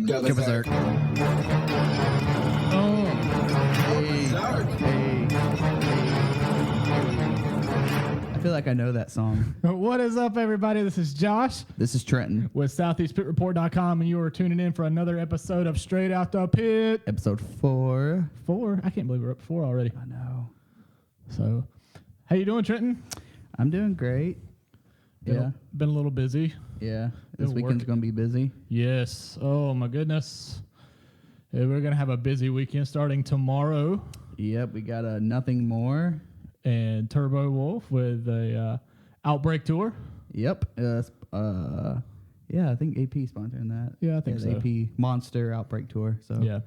Go berserk. Oh, Hey. I feel like I know that song. what is up, everybody? This is Josh This is Trenton. with SoutheastPitReport.com, and you are tuning in for another episode of Straight Out the Pit. Episode 4. 4? I can't believe we're up 4 already. I know. So, how you doing, Trenton? I'm doing great. Been a little busy. Yeah. This Been weekend's working. going to be busy. Yes. Oh, my goodness. Yeah, we're going to have a busy weekend starting tomorrow. Yep. We got a Nothing More. And Turbo Wolf with a Outbreak Tour. Yep. Yeah, I think AP sponsoring that. Yeah, I think the so. AP Monster Outbreak Tour. So Yeah.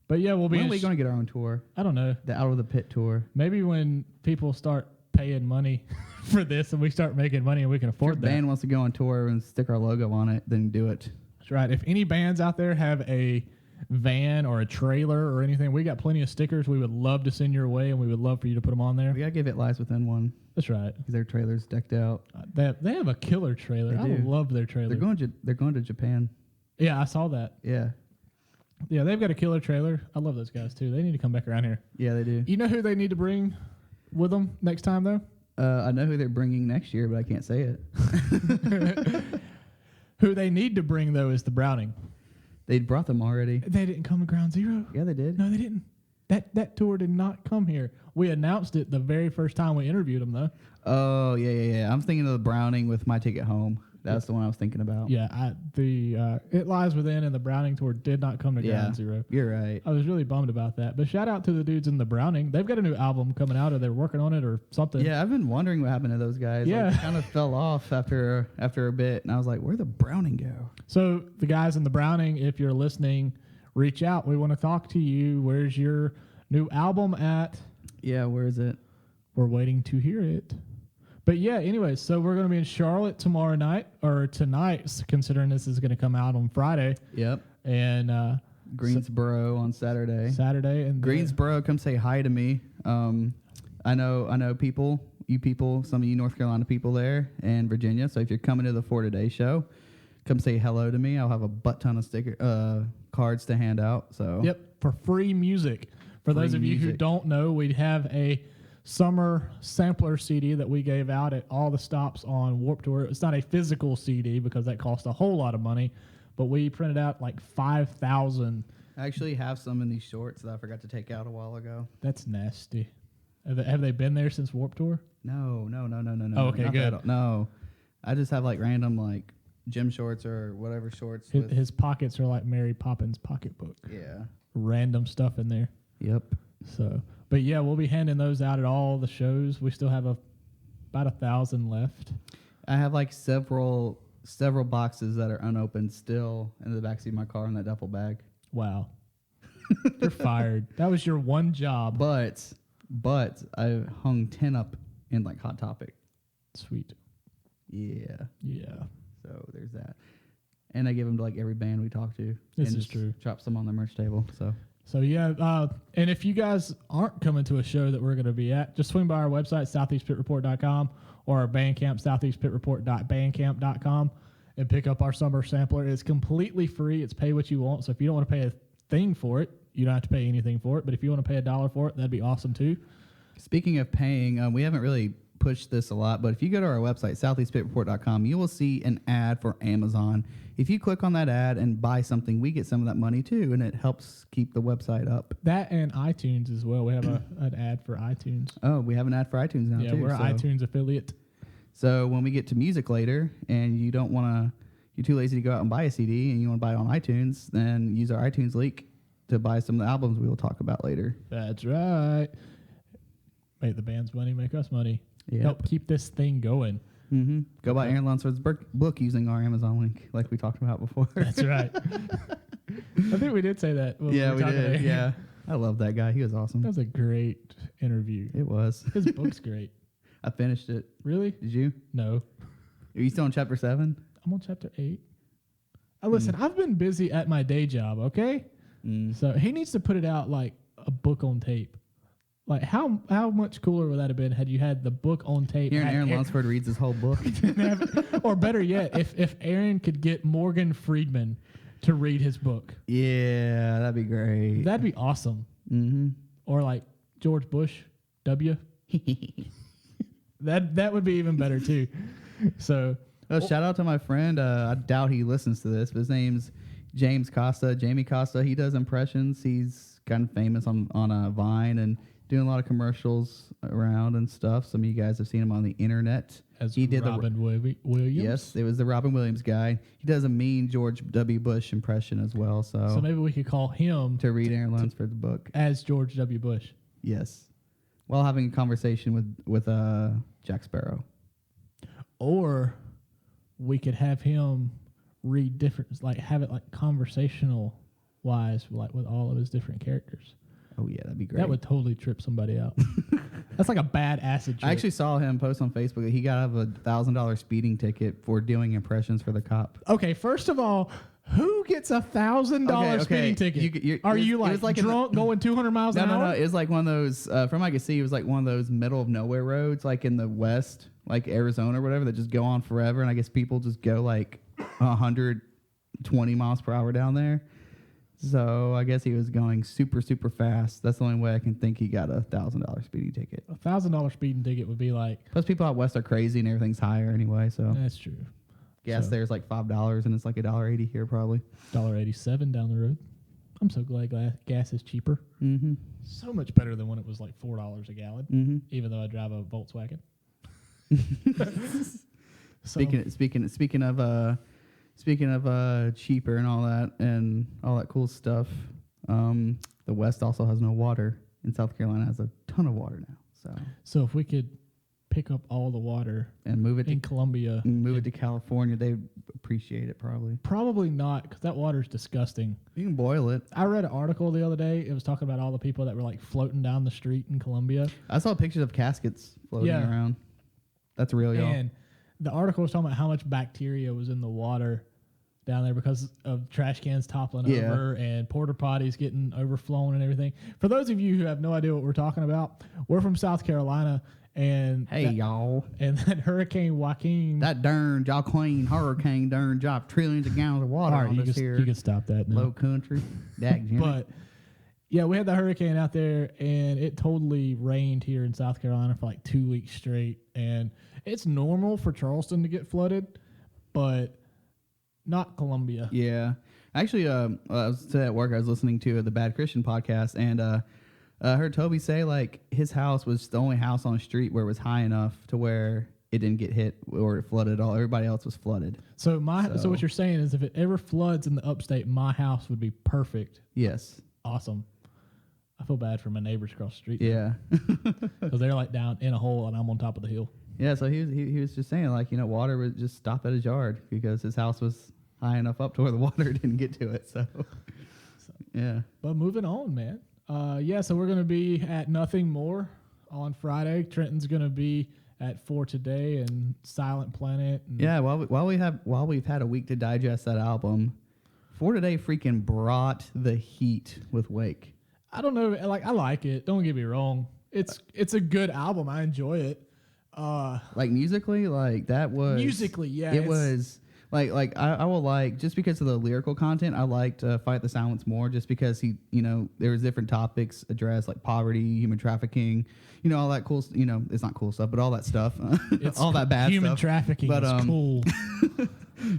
But yeah, we'll be when are we going to get our own tour? I don't know. The Out of the Pit tour. Maybe when people start paying money for this and we start making money and we can If your afford that. band wants to go on tour and stick our logo on it, then do it. That's right. If any bands out there have a van or a trailer or anything, we got plenty of stickers we would love to send your way, and we would love for you to put them on there. We got to give it Lies Within one That's right. because their trailer's decked out. They have a killer trailer. They I do. love their trailer. They're going to Japan. Yeah, I saw that. Yeah. Yeah, they've got a killer trailer. I love those guys too. They need to come back around here. Yeah, they do. You know who they need to bring with them next time, though? I know who they're bringing next year, but I can't say it. Who they need to bring, though, is the Browning. They brought them already. They didn't come to Ground Zero. Yeah, they did. No, they didn't. That tour did not come here. We announced it the very first time we interviewed them, though. Oh, yeah. I'm thinking of the Browning with My Ticket Home. That's the one I was thinking about. Yeah, It Lies Within and the Browning tour did not come to Ground Zero. You're right. I was really bummed about that. But shout out to the dudes in the Browning. They've got a new album coming out, or they're working on it, or something. Yeah, I've been wondering what happened to those guys. Yeah. Like, they kind of fell off after a bit, and I was like, where'd the Browning go? So the guys in the Browning, if you're listening, reach out. We want to talk to you. Where's your new album at? Yeah, where is it? We're waiting to hear it. But yeah, anyways, so we're going to be in Charlotte tomorrow night, or tonight, considering this is going to come out on Friday. Yep. And Greensboro on Saturday. And Greensboro, come say hi to me. I know people, some of you North Carolina people there, and Virginia. So if you're coming to the For Today show, come say hello to me. I'll have a butt ton of cards to hand out. So Yep, for free music. For those of you who don't know, we have a summer sampler CD that we gave out at all the stops on Warped Tour. It's not a physical CD because that cost a whole lot of money, but we printed out like 5,000. I actually have some in these shorts that I forgot to take out a while ago. That's nasty. Have they been there since Warped Tour? No. Oh, okay, Not good. No, I just have like random like gym shorts or whatever shorts. His pockets are like Mary Poppins' pocketbook. Yeah. Random stuff in there. Yep. So, but yeah, we'll be handing those out at all the shows. We still have about 1,000 left. I have like several boxes that are unopened still in the backseat of my car in that duffel bag. Wow. You're fired. That was your one job. But I hung 10 up in like Hot Topic. Sweet. Yeah. Yeah. So there's that. And I give them to like every band we talk to. This and is just true. Drop some on the merch table. So yeah, and if you guys aren't coming to a show that we're going to be at, just swing by our website, southeastpitreport.com, or our Bandcamp, southeastpitreport.bandcamp.com, and pick up our summer sampler. It's completely free. It's pay what you want. So if you don't want to pay a thing for it, you don't have to pay anything for it. But if you want to pay $1 for it, that'd be awesome too. Speaking of paying, we haven't really pushed this a lot, but if you go to our website, southeastpitreport.com, you will see an ad for Amazon. If you click on that ad and buy something, we get some of that money too, and it helps keep the website up. That and iTunes as well. We have an ad for iTunes. Oh, we have an ad for iTunes now too. Yeah, we're an iTunes affiliate. So when we get to music later and you don't want to, you're too lazy to go out and buy a CD and you want to buy it on iTunes, then use our iTunes link to buy some of the albums we will talk about later. That's right. Make the band's money, make us money. Yep. Help keep this thing going. Mm-hmm. Go buy Aaron Lunsford's book using our Amazon link, like we talked about before. That's right. I think we did say that. When Yeah, we we were talking did. to Yeah, I love that guy. He was awesome. That was a great interview. It was. His book's great. I finished it. Really? Did you? No. Are you still on chapter 7? I'm on chapter 8. Listen, I've been busy at my day job, okay? So he needs to put it out like a book on tape. Like, how much cooler would that have been had you had the book on tape? Hearing Aaron Lunsford reads his whole book. Or better yet, if Aaron could get Morgan Friedman to read his book. Yeah, that'd be great. That'd be awesome. Mm-hmm. Or like George Bush W. That would be even better too. So, shout out to my friend. I doubt he listens to this, but his name's James Costa. Jamie Costa. He does impressions. He's kind of famous on Vine and doing a lot of commercials around and stuff. Some of you guys have seen him on the internet. As he did Robin Williams. Yes, it was the Robin Williams guy. He does a mean George W. Bush impression as well. So maybe we could call him to read Aaron Lunsford's book as George W. Bush. Yes, while having a conversation with Jack Sparrow. Or we could have him read different, like have it like conversational wise, like with all of his different characters. Oh yeah, that'd be great. That would totally trip somebody out. That's like a bad acid trip. I actually saw him post on Facebook that he got out of a $1,000 speeding ticket for doing impressions for the cop. Okay, first of all, who gets $1,000 speeding ticket? Are you like drunk going 200 miles an hour? No. It was like one of those, from I could see, it was like one of those middle of nowhere roads, like in the West, like Arizona or whatever, that just go on forever. And I guess people just go like 120 miles per hour down there. So I guess he was going super, super fast. That's the only way I can think he got a $1,000 speeding ticket. $1,000 speeding ticket would be like... Plus people out west are crazy and everything's higher anyway, so... That's true. Gas there's like $5 and it's like $1.80 here probably. $1.87 down the road. I'm so glad gas is cheaper. Mm-hmm. So much better than when it was like $4 a gallon, even though I drive a Volkswagen. Speaking of cheaper and all that cool stuff, the West also has no water, and South Carolina has a ton of water now. So if we could pick up all the water and move it in Columbia, it to California, they'd appreciate it probably. Probably not, because that water's disgusting. You can boil it. I read an article the other day. It was talking about all the people that were like floating down the street in Columbia. I saw pictures of caskets floating around. That's real, y'all. And the article was talking about how much bacteria was in the water down there because of trash cans toppling over and porta potties getting overflown and everything. For those of you who have no idea what we're talking about, we're from South Carolina, and y'all, and that Hurricane Joaquin, that darn Joaquin hurricane, dropped trillions of gallons of water on this here. You can stop that now. Low country. But yeah, we had the hurricane out there, and it totally rained here in South Carolina for like 2 weeks straight. And it's normal for Charleston to get flooded, but not Columbia. Yeah. Actually, I was today at work, I was listening to the Bad Christian podcast, and I heard Toby say like his house was the only house on the street where it was high enough to where it didn't get hit or it flooded at all. Everybody else was flooded. So what you're saying is if it ever floods in the upstate, my house would be perfect. Yes. Awesome. I feel bad for my neighbors across the street. Yeah. Because they're like down in a hole and I'm on top of the hill. Yeah, so he was just saying like, water would just stop at his yard because his house was high enough up to where the water didn't get to it. So yeah. But moving on, man. So we're going to be at Nothing More on Friday. Trenton's going to be at For Today and Silent Planet. And yeah, while we've had a week to digest that album, For Today freaking brought the heat with Wake. I don't know, like I like it. Don't get me wrong. It's a good album. I enjoy it. Like musically, like that was musically, yeah. It was like I will like just because of the lyrical content. I liked Fight the Silence more just because there was different topics addressed like poverty, human trafficking, all that cool. It's not cool stuff, but all that stuff, all that bad human stuff. Trafficking is cool.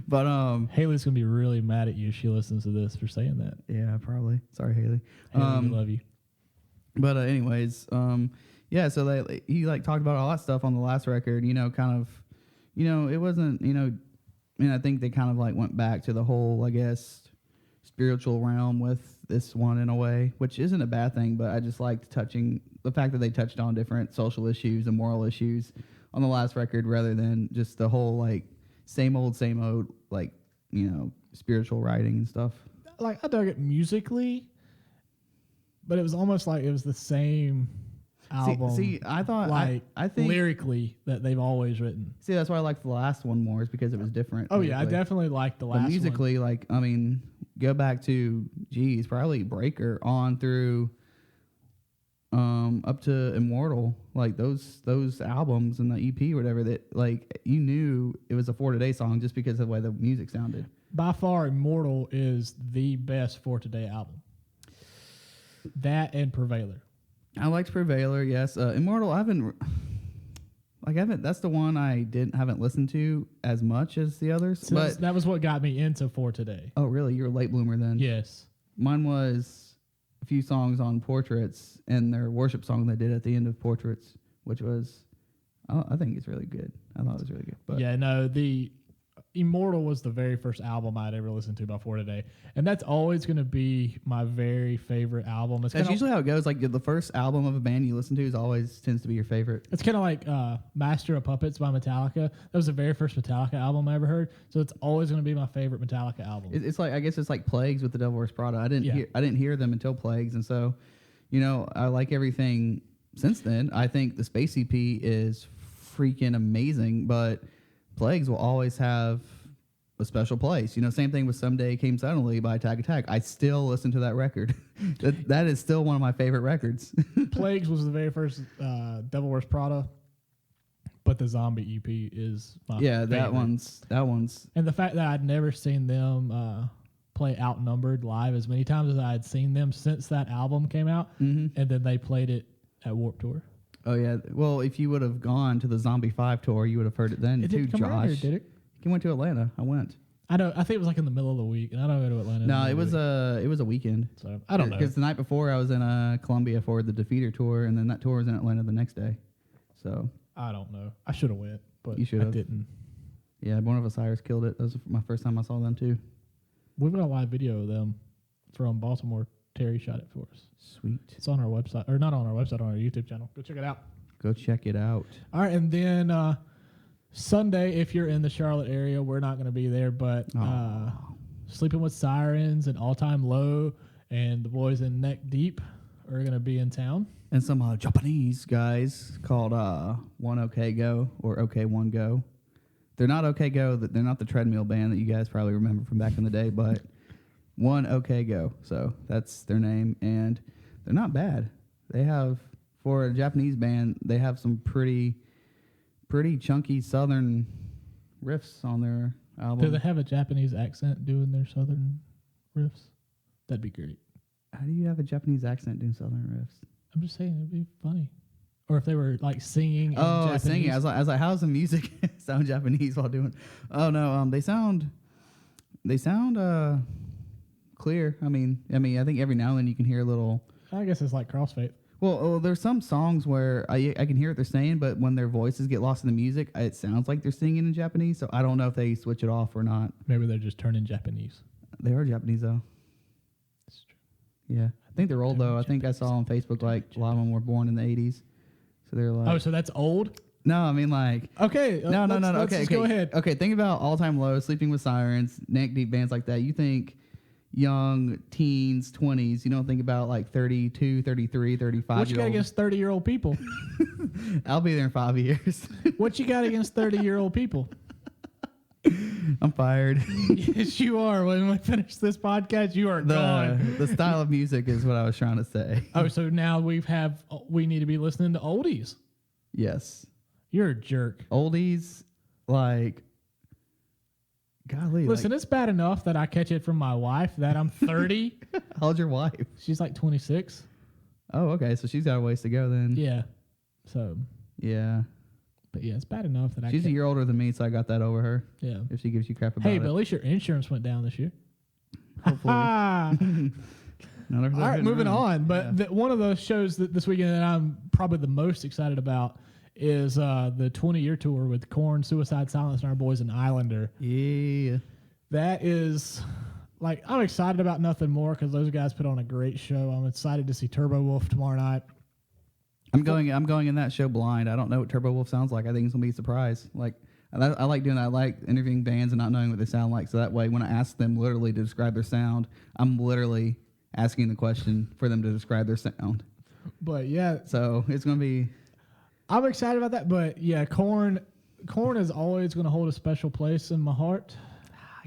But Haley's gonna be really mad at you if she listens to this for saying that. Yeah, probably. Sorry, Haley. Haley, we love you. But anyways, yeah. So he like talked about all that stuff on the last record. Kind of, it wasn't. I think they kind of like went back to the whole, I guess, spiritual realm with this one in a way, which isn't a bad thing. But I just liked the fact that they touched on different social issues and moral issues on the last record rather than just the whole like same old like spiritual writing and stuff. Like I dug it musically, but it was almost like it was the same album. See, I thought I think lyrically that they've always written. See, that's why I liked the last one more, is because it was different. Oh yeah, I definitely liked the last one. But musically, one. Go back to probably Breaker on through up to Immortal, like those albums and the EP or whatever, that like you knew it was a For Today song just because of the way the music sounded. by far, Immortal is the best For Today album. That and Prevailer. I liked Prevailer, yes. Immortal, I haven't. That's the one I haven't listened to as much as the others. So but that was what got me into For Today. Oh, really? You're a late bloomer then? Yes. Mine was a few songs on Portraits and their worship song they did at the end of Portraits, which was, I think it's really good. I thought it was really good. But yeah, no, the Immortal was the very first album I'd ever listened to by For Today, and that's always going to be my very favorite album. That's usually how it goes. Like the first album of a band you listen to is always tends to be your favorite. It's kind of like Master of Puppets by Metallica. That was the very first Metallica album I ever heard, so it's always going to be my favorite Metallica album. It's like, I guess it's like Plagues with the Devil Wears Prada. I didn't hear them until Plagues, and so, I like everything since then. I think the Space EP is freaking amazing, but Plagues will always have a special place. Same thing with Someday Came Suddenly by Tag Attack. I still listen to that record. that is still one of my favorite records. Plagues was the very first Devil Wears Prada, but the Zombie EP is my favorite. that one's. And the fact that I'd never seen them play Outnumbered live as many times as I had seen them since that album came out, and then they played it at Warped Tour. Oh, yeah. Well, if you would have gone to the Zombie 5 tour, you would have heard it then, it too, didn't come Josh. around here, did it? You went to Atlanta. I went. I think it was like in the middle of the week, and I don't go to Atlanta. No, it was a weekend. So I don't know. Because the night before I was in Columbia for the Defeater tour, and then that tour was in Atlanta the next day. So I don't know. I should have went, but you should have. I didn't. Yeah, Born of Osiris killed it. That was my first time I saw them too. We've got a live video of them from Baltimore. Terry shot it for us. Sweet. It's on our website, or not on our website, on our YouTube channel. Go check it out. Go check it out. All right, and then Sunday, if you're in the Charlotte area, we're not going to be there, but Sleeping with Sirens and All Time Low and the boys in Neck Deep are going to be in town. And some Japanese guys called One OK Go or OK One Go. They're not OK Go. They're not the treadmill band that you guys probably remember from back in the day, but One OK Go. So that's their name, and they're not bad. They have, for a Japanese band, they have some pretty chunky southern riffs on their album. Do they have a Japanese accent doing their southern riffs? That'd be great. How do you have a Japanese accent doing southern riffs? I'm just saying it'd be funny. Or if they were like singing. Japanese. Singing. I was like, how's the music sound Japanese while doing? Oh no, they sound clear. I mean, I think every now and then you can hear a little. I guess it's like Crossfade. Well, there's some songs where I can hear what they're saying, but when their voices get lost in the music, it sounds like they're singing in Japanese. So I don't know if they switch it off or not. Maybe they're just turning Japanese. They are Japanese though. That's true. Yeah, I think they're old though. I think I saw on Facebook like a lot of them were born in the 80s. So they're like. Oh, so that's old? No, I mean like. Okay. No. Okay, go ahead. Okay, think about All Time Low, Sleeping with Sirens, Neck Deep, bands like that. You think young teens, 20s. You don't think about like 32, 33, 35 What you got against 30-year-old people? I'll be there in 5 years. What you got against 30-year-old people? I'm fired. Yes, you are. When we finish this podcast, you are gone. The style of music is what I was trying to say. Oh, so now we need to be listening to oldies. Yes. You're a jerk. Oldies, like, golly. Listen, it's bad enough that I catch it from my wife that I'm 30. How old's your wife? She's like 26. Oh, okay. So she's got a ways to go then. Yeah. So. Yeah. But yeah, it's bad enough that she's a year older than me, so I got that over her. Yeah. If she gives you crap about it. Hey, but at least your insurance went down this year. Hopefully. All right, moving on. But one of the shows that this weekend that I'm probably the most excited about is the 20-year tour with Korn, Suicide Silence, and our boys in Islander. Yeah. That is, like, I'm excited about nothing more because those guys put on a great show. I'm excited to see Turbo Wolf tomorrow night. I'm going in that show blind. I don't know what Turbo Wolf sounds like. I think it's gonna be a surprise. Like I like doing that. I like interviewing bands and not knowing what they sound like. So that way, when I ask them literally to describe their sound, I'm literally asking the question for them to describe their sound. But yeah, so it's gonna be. I'm excited about that. But yeah, Korn is always going to hold a special place in my heart.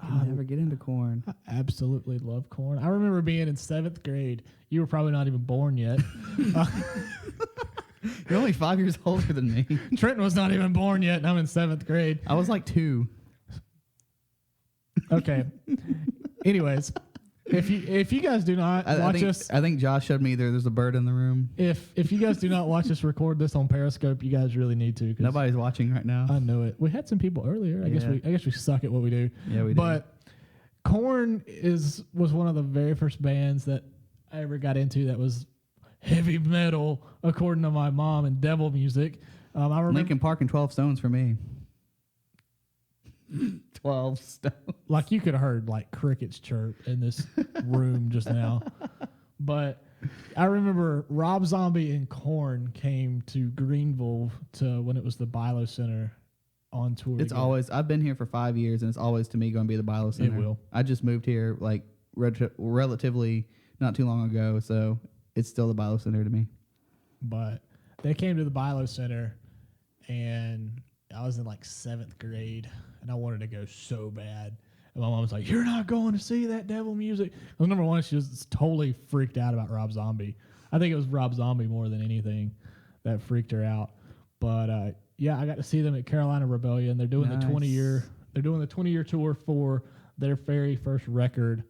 I can never get into Korn. I absolutely love Korn. I remember being in 7th grade. You were probably not even born yet. You're only 5 years older than me. Trenton was not even born yet, and I'm in 7th grade. I was like 2. Okay. Anyways, if you guys do not watch us, I think Josh showed me there's a bird in the room. If you guys do not watch us record this on Periscope, you guys really need to. Nobody's watching right now. I know it. We had some people earlier. I guess we suck at what we do. Yeah, we do. But Korn was one of the very first bands that I ever got into that was heavy metal, according to my mom, and devil music. I remember Linkin Park and 12 Stones for me. 12 Stones. Like you could have heard like crickets chirp in this room just now. But I remember Rob Zombie and Korn came to Greenville when it was the Bilo Center on tour. It's always, I've been here for 5 years, and it's always to me going to be the Bilo Center. It will. I just moved here like relatively not too long ago, so it's still the Bilo Center to me. But they came to the Bilo Center, and I was in like 7th grade, and I wanted to go so bad. And my mom was like, "You're not going to see that devil music." Well, number one, she was totally freaked out about Rob Zombie. I think it was Rob Zombie more than anything that freaked her out. But yeah, I got to see them at Carolina Rebellion. They're doing the 20-year tour for their very first record,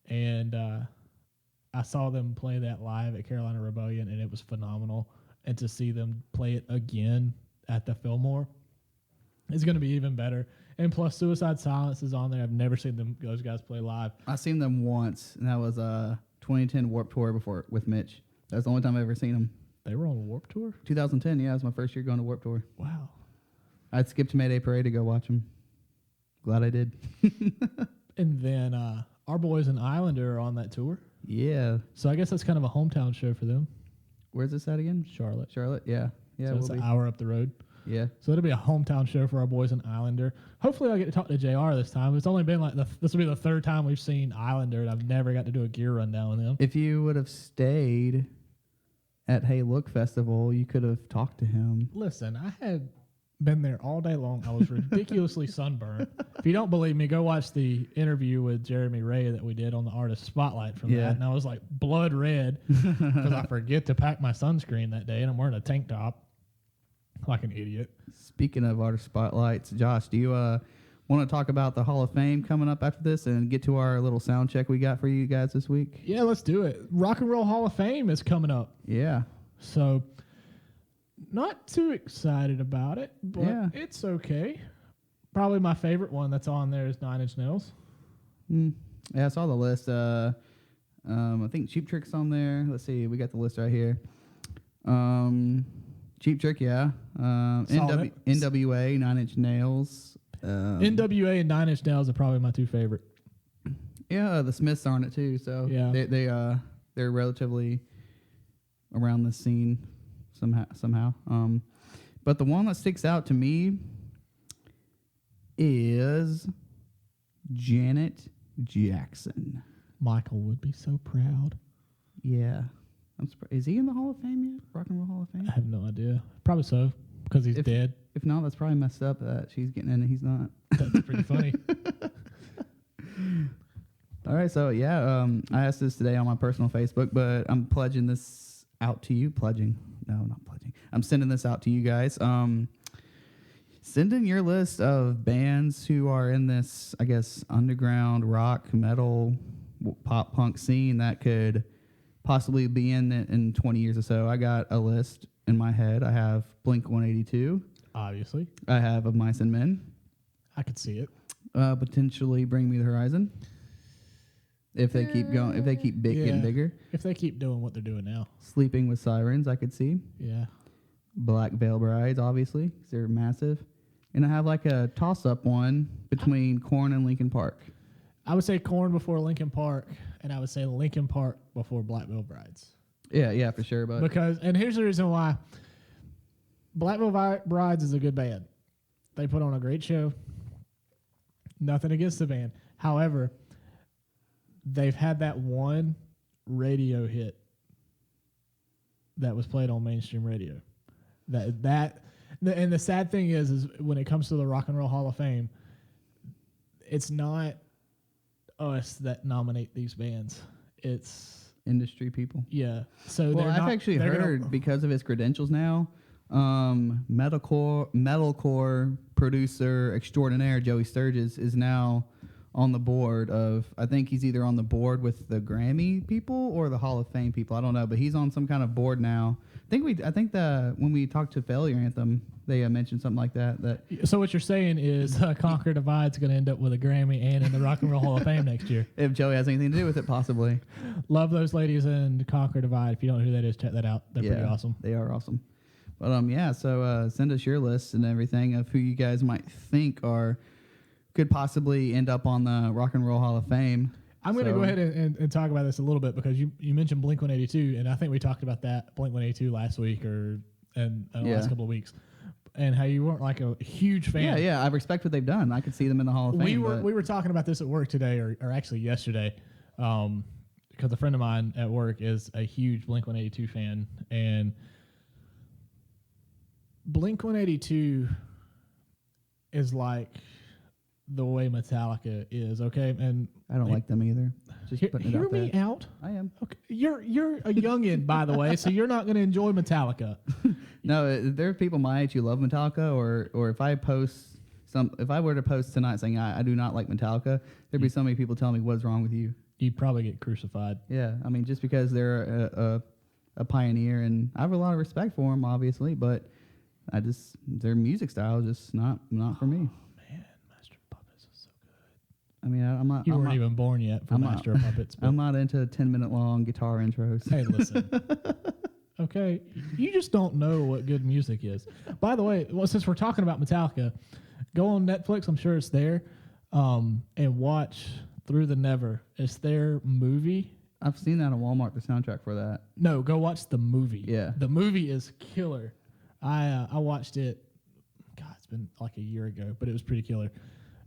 and I saw them play that live at Carolina Rebellion, and it was phenomenal. And to see them play it again at the Fillmore is going to be even better. And plus, Suicide Silence is on there. I've never seen those guys play live. I've seen them once, and that was 2010 Warped Tour before with Mitch. That's the only time I've ever seen them. They were on a Warped Tour? 2010, yeah. It was my first year going to Warped Tour. Wow. I'd skipped Mayday Parade to go watch them. Glad I did. And then our boys in Islander are on that tour. Yeah. So I guess that's kind of a hometown show for them. Where's this at again? Charlotte. Charlotte, yeah. Yeah, So it's an hour up the road. Yeah. So it'll be a hometown show for our boys in Islander. Hopefully I'll get to talk to JR this time. It's only been like this will be the third time we've seen Islander, and I've never got to do a gear rundown with him. If you would have stayed at Hey Look Festival, you could have talked to him. Listen, I had been there all day long. I was ridiculously sunburned. If you don't believe me, go watch the interview with Jeremy Ray that we did on the Artist Spotlight from that. And I was like blood red because I forget to pack my sunscreen that day, and I'm wearing a tank top like an idiot. Speaking of Artist Spotlights, Josh, do you want to talk about the Hall of Fame coming up after this and get to our little sound check we got for you guys this week? Yeah, let's do it. Rock and Roll Hall of Fame is coming up. Yeah. So, not too excited about it, but it's okay. Probably my favorite one that's on there is 9 Inch Nails. Yeah, I saw the list. I think Cheap Trick's on there. Let's see. We got the list right here. Cheap Trick, yeah. NWA, 9 Inch Nails. NWA and 9 Inch Nails are probably my two favorite. Yeah, the Smiths are on it too. So they're relatively around the scene somehow. But the one that sticks out to me is Janet Jackson. Michael would be so proud. Yeah. I'm surprised. Is he in the Hall of Fame yet? Rock and Roll Hall of Fame? I have no idea. Probably so, because he's dead. If not, that's probably messed up that she's getting in and he's not. That's pretty funny. All right, so I asked this today on my personal Facebook, but I'm pledging this out to you. Pledging? No, not pledging. I'm sending this out to you guys. Send in your list of bands who are in this, I guess, underground rock, metal, pop punk scene that could possibly be in 20 years or so. I got a list in my head. I have Blink-182. Obviously. I have Of Mice and Men. I could see it. Potentially Bring Me the Horizon. If they keep going, if they keep getting bigger. If they keep doing what they're doing now. Sleeping with Sirens, I could see. Yeah. Black Veil Brides, obviously, because they're massive. And I have like a toss-up one between Korn and Linkin Park. I would say Korn before Linkin Park, and I would say Linkin Park before Black Veil Brides. Yeah, for sure. And here's the reason why. Black Veil Brides is a good band. They put on a great show. Nothing against the band. However, they've had that one radio hit that was played on mainstream radio. And the sad thing is when it comes to the Rock and Roll Hall of Fame, it's not us that nominate these bands. It's industry people. Yeah. So I've actually heard because of his credentials now, metalcore producer extraordinaire Joey Sturgis is now on the board of, I think he's either on the board with the Grammy people or the Hall of Fame people. I don't know, but he's on some kind of board now. I think when we talked to Failure Anthem, they mentioned something like that. So what you're saying is Conquer Divide's going to end up with a Grammy and in the Rock and Roll Hall of Fame next year. If Joey has anything to do with it, possibly. Love those ladies in Conquer Divide. If you don't know who that is, check that out. They're pretty awesome. They are awesome. But so send us your lists and everything of who you guys might think could possibly end up on the Rock and Roll Hall of Fame. I'm going to go ahead and talk about this a little bit because you mentioned Blink-182, and I think we talked about that Blink-182 last week or in the last couple of weeks, and how you weren't like a huge fan. Yeah, I respect what they've done. I could see them in the Hall of Fame. We were talking about this at work today, or actually yesterday, because a friend of mine at work is a huge Blink-182 fan, and Blink-182 is like the way Metallica is, okay? And I don't like them either. Just hear me out. I am. Okay, you're a youngin, by the way, so you're not going to enjoy Metallica. No, there are people my age who love Metallica, or if I were to post tonight saying I do not like Metallica, there'd be so many people telling me what's wrong with you. You'd probably get crucified. Yeah, I mean, just because they're a pioneer, and I have a lot of respect for them, obviously, but their music style is just not for me. I mean, I'm not. You weren't even born yet for Master of Puppets. I'm not into 10-minute-long guitar intros. Hey, listen. Okay, you just don't know what good music is. By the way, since we're talking about Metallica, go on Netflix. I'm sure it's there, and watch Through the Never. It's their movie. I've seen that on Walmart. The soundtrack for that. No, go watch the movie. Yeah, the movie is killer. I watched it. God, it's been like a year ago, but it was pretty killer,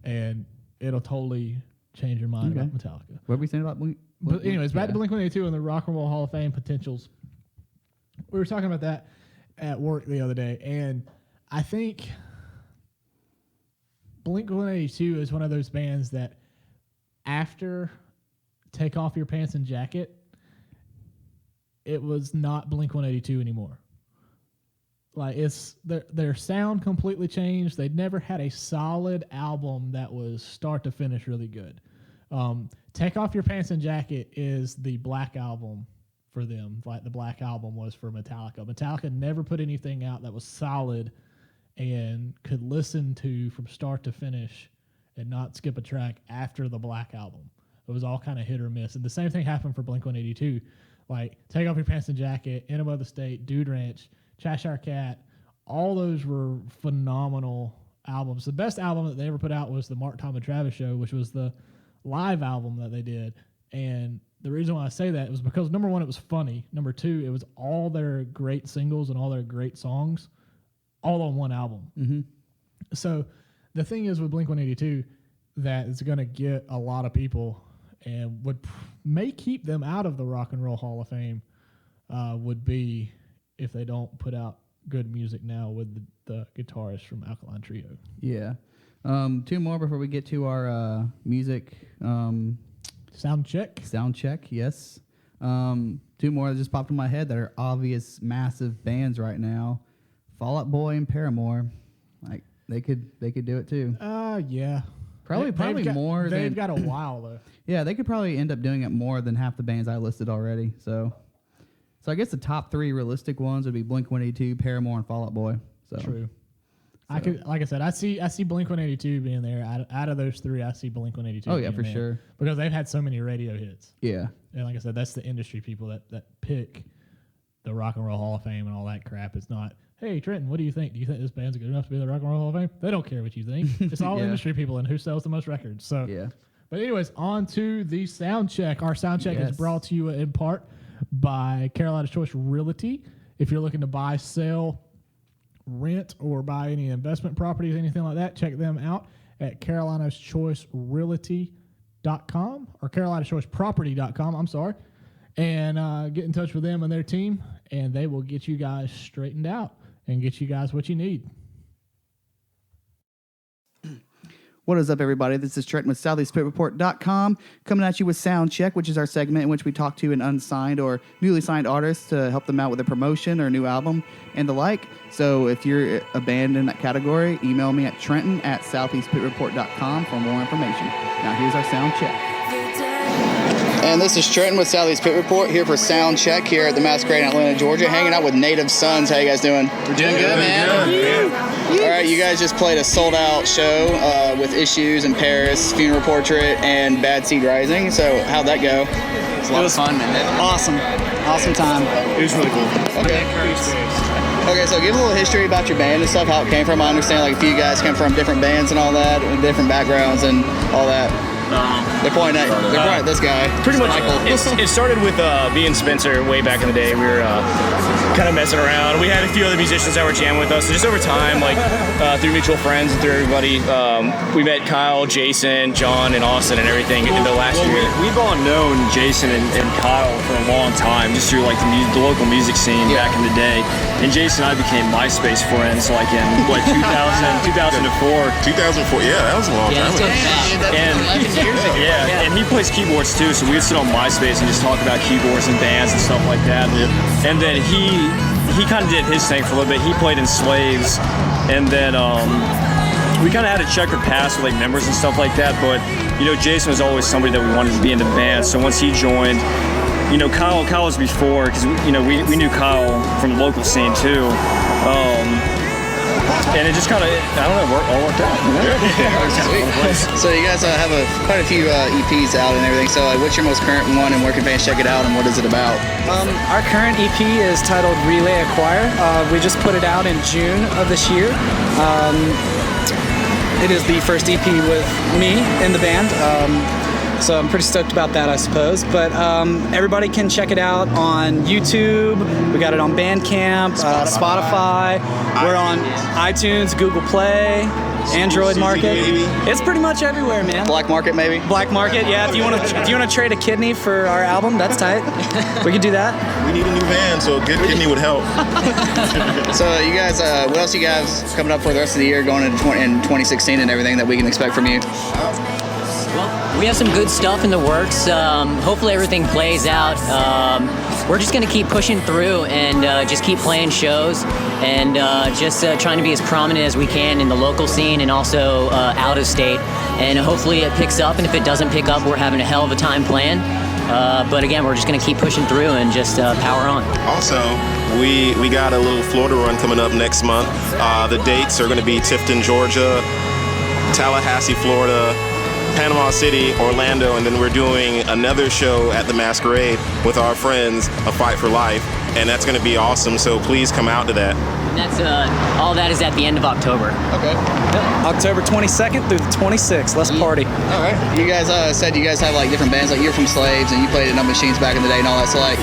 and it'll totally change your mind about Metallica. What were we saying about Blink? But anyways, back to Blink-182 and the Rock and Roll Hall of Fame potentials. We were talking about that at work the other day, and I think Blink-182 is one of those bands that after Take Off Your Pants and Jacket, it was not Blink-182 anymore. Like, it's their sound completely changed. They'd never had a solid album that was start to finish really good. Take Off Your Pants and Jacket is the Black Album for them, like the Black Album was for Metallica. Metallica never put anything out that was solid and could listen to from start to finish and not skip a track after the Black Album. It was all kind of hit or miss. And the same thing happened for Blink-182. Like, Take Off Your Pants and Jacket, Enema of the State, Dude Ranch, Cheshire Cat, all those were phenomenal albums. The best album that they ever put out was the Mark, Tom, and Travis Show, which was the live album that they did. And the reason why I say that was because, number one, it was funny. Number two, it was all their great singles and all their great songs all on one album. Mm-hmm. So the thing is with Blink-182 that it's going to get a lot of people and may keep them out of the Rock and Roll Hall of Fame would be if they don't put out good music now with the guitarist from Alkaline Trio. Yeah. Two more before we get to our music. Sound check, yes. Two more that just popped in my head that are obvious massive bands right now. Fall Out Boy and Paramore. Like, they could do it too. Yeah. Probably more. They've got a while though. Yeah, they could probably end up doing it more than half the bands I listed already. So I guess the top three realistic ones would be Blink-182, Paramore, and Fall Out Boy. So true. So. Like I said, I see Blink-182 being there. Out of those three, I see Blink-182. Oh yeah, for sure. Because they've had so many radio hits. Yeah. And like I said, that's the industry people that pick the Rock and Roll Hall of Fame and all that crap. It's not, hey Trenton, what do you think? Do you think this band's good enough to be in the Rock and Roll Hall of Fame? They don't care what you think. It's all industry people and who sells the most records. So yeah. But anyways, on to the sound check. Our sound check is brought to you in part by Carolina's Choice Realty. If you're looking to buy, sell, rent, or buy any investment properties, anything like that, check them out at carolinaschoicerealty.com or carolinaschoiceproperty.com, I'm sorry. And get in touch with them and their team, and they will get you guys straightened out and get you guys what you need. What is up, everybody? This is Trenton with SoutheastPitReport.com coming at you with Sound Check, which is our segment in which we talk to an unsigned or newly signed artist to help them out with a promotion or a new album and the like. So if you're a band in that category, email me at Trenton@SoutheastPitReport.com for more information. Now here's our Sound Check. And this is Trenton with Southeast Pit Report here for Sound Check here at the Masquerade in Atlanta, Georgia, hanging out with Native Sons. How you guys doing? We're doing good, man. All right, you guys just played a sold-out show with Issues in Paris, Funeral Portrait, and Bad Seed Rising. So how'd that go? It was a lot of fun, man. Awesome time. It was really cool. Okay, so give a little history about your band and stuff, how it came from. I understand like a few guys came from different bands and all that, and different backgrounds and all that. They're pointing at this guy. Pretty much. Michael. It started with me and Spencer way back in the day. We were kind of messing around. We had a few other musicians that were jamming with us. So just over time, like through mutual friends and through everybody, we met Kyle, Jason, John, and Austin and everything in the last year. We've all known Jason and Kyle for a long time, just through like the local music scene back in the day. And Jason and I became MySpace friends like in 2000, 2004. 2004, yeah, that was a long time ago. And he plays keyboards too, so we'd sit on MySpace and just talk about keyboards and bands and stuff like that. Yeah. And then he kind of did his thing for a little bit. He played in Slaves, and then we kind of had a checkered past with like members and stuff like that. But you know, Jason was always somebody that we wanted to be in the band. So once he joined, you know, Kyle was before, because you know we knew Kyle from the local scene too. And it just kind of, I don't know, all worked out. You know? So you guys have quite a few EPs out and everything. So like, what's your most current one, and where can fans check it out, and what is it about? Our current EP is titled Relay Acquire. We just put it out in June of this year. It is the first EP with me in the band. So I'm pretty stoked about that, I suppose. But everybody can check it out on YouTube. We got it on Bandcamp, Spotify. We're on iTunes, Google Play, Android Market. It's pretty much everywhere, man. Black Market, maybe? Black Market, yeah. If you want to trade a kidney for our album, that's tight. We could do that. We need a new band, so a good kidney would help. So you guys, what else you guys coming up for the rest of the year, going into 2016 and everything that we can expect from you? Well, we have some good stuff in the works. Hopefully everything plays out. We're just going to keep pushing through and just keep playing shows and just trying to be as prominent as we can in the local scene and also out of state. And hopefully it picks up, and if it doesn't pick up, we're having a hell of a time playing. But again, we're just going to keep pushing through and just power on. Also, we got a little Florida run coming up next month. The dates are going to be Tifton, Georgia, Tallahassee, Florida, Panama City, Orlando, and then we're doing another show at the Masquerade with our friends, A Fight for Life, and that's going to be awesome, so please come out to that. And that's all that is at the end of October. Okay. October 22nd through the 26th. Let's party. All right. You guys said you guys have like different bands, like you're from Slaves and you played in Numb Machines back in the day and all that. So like,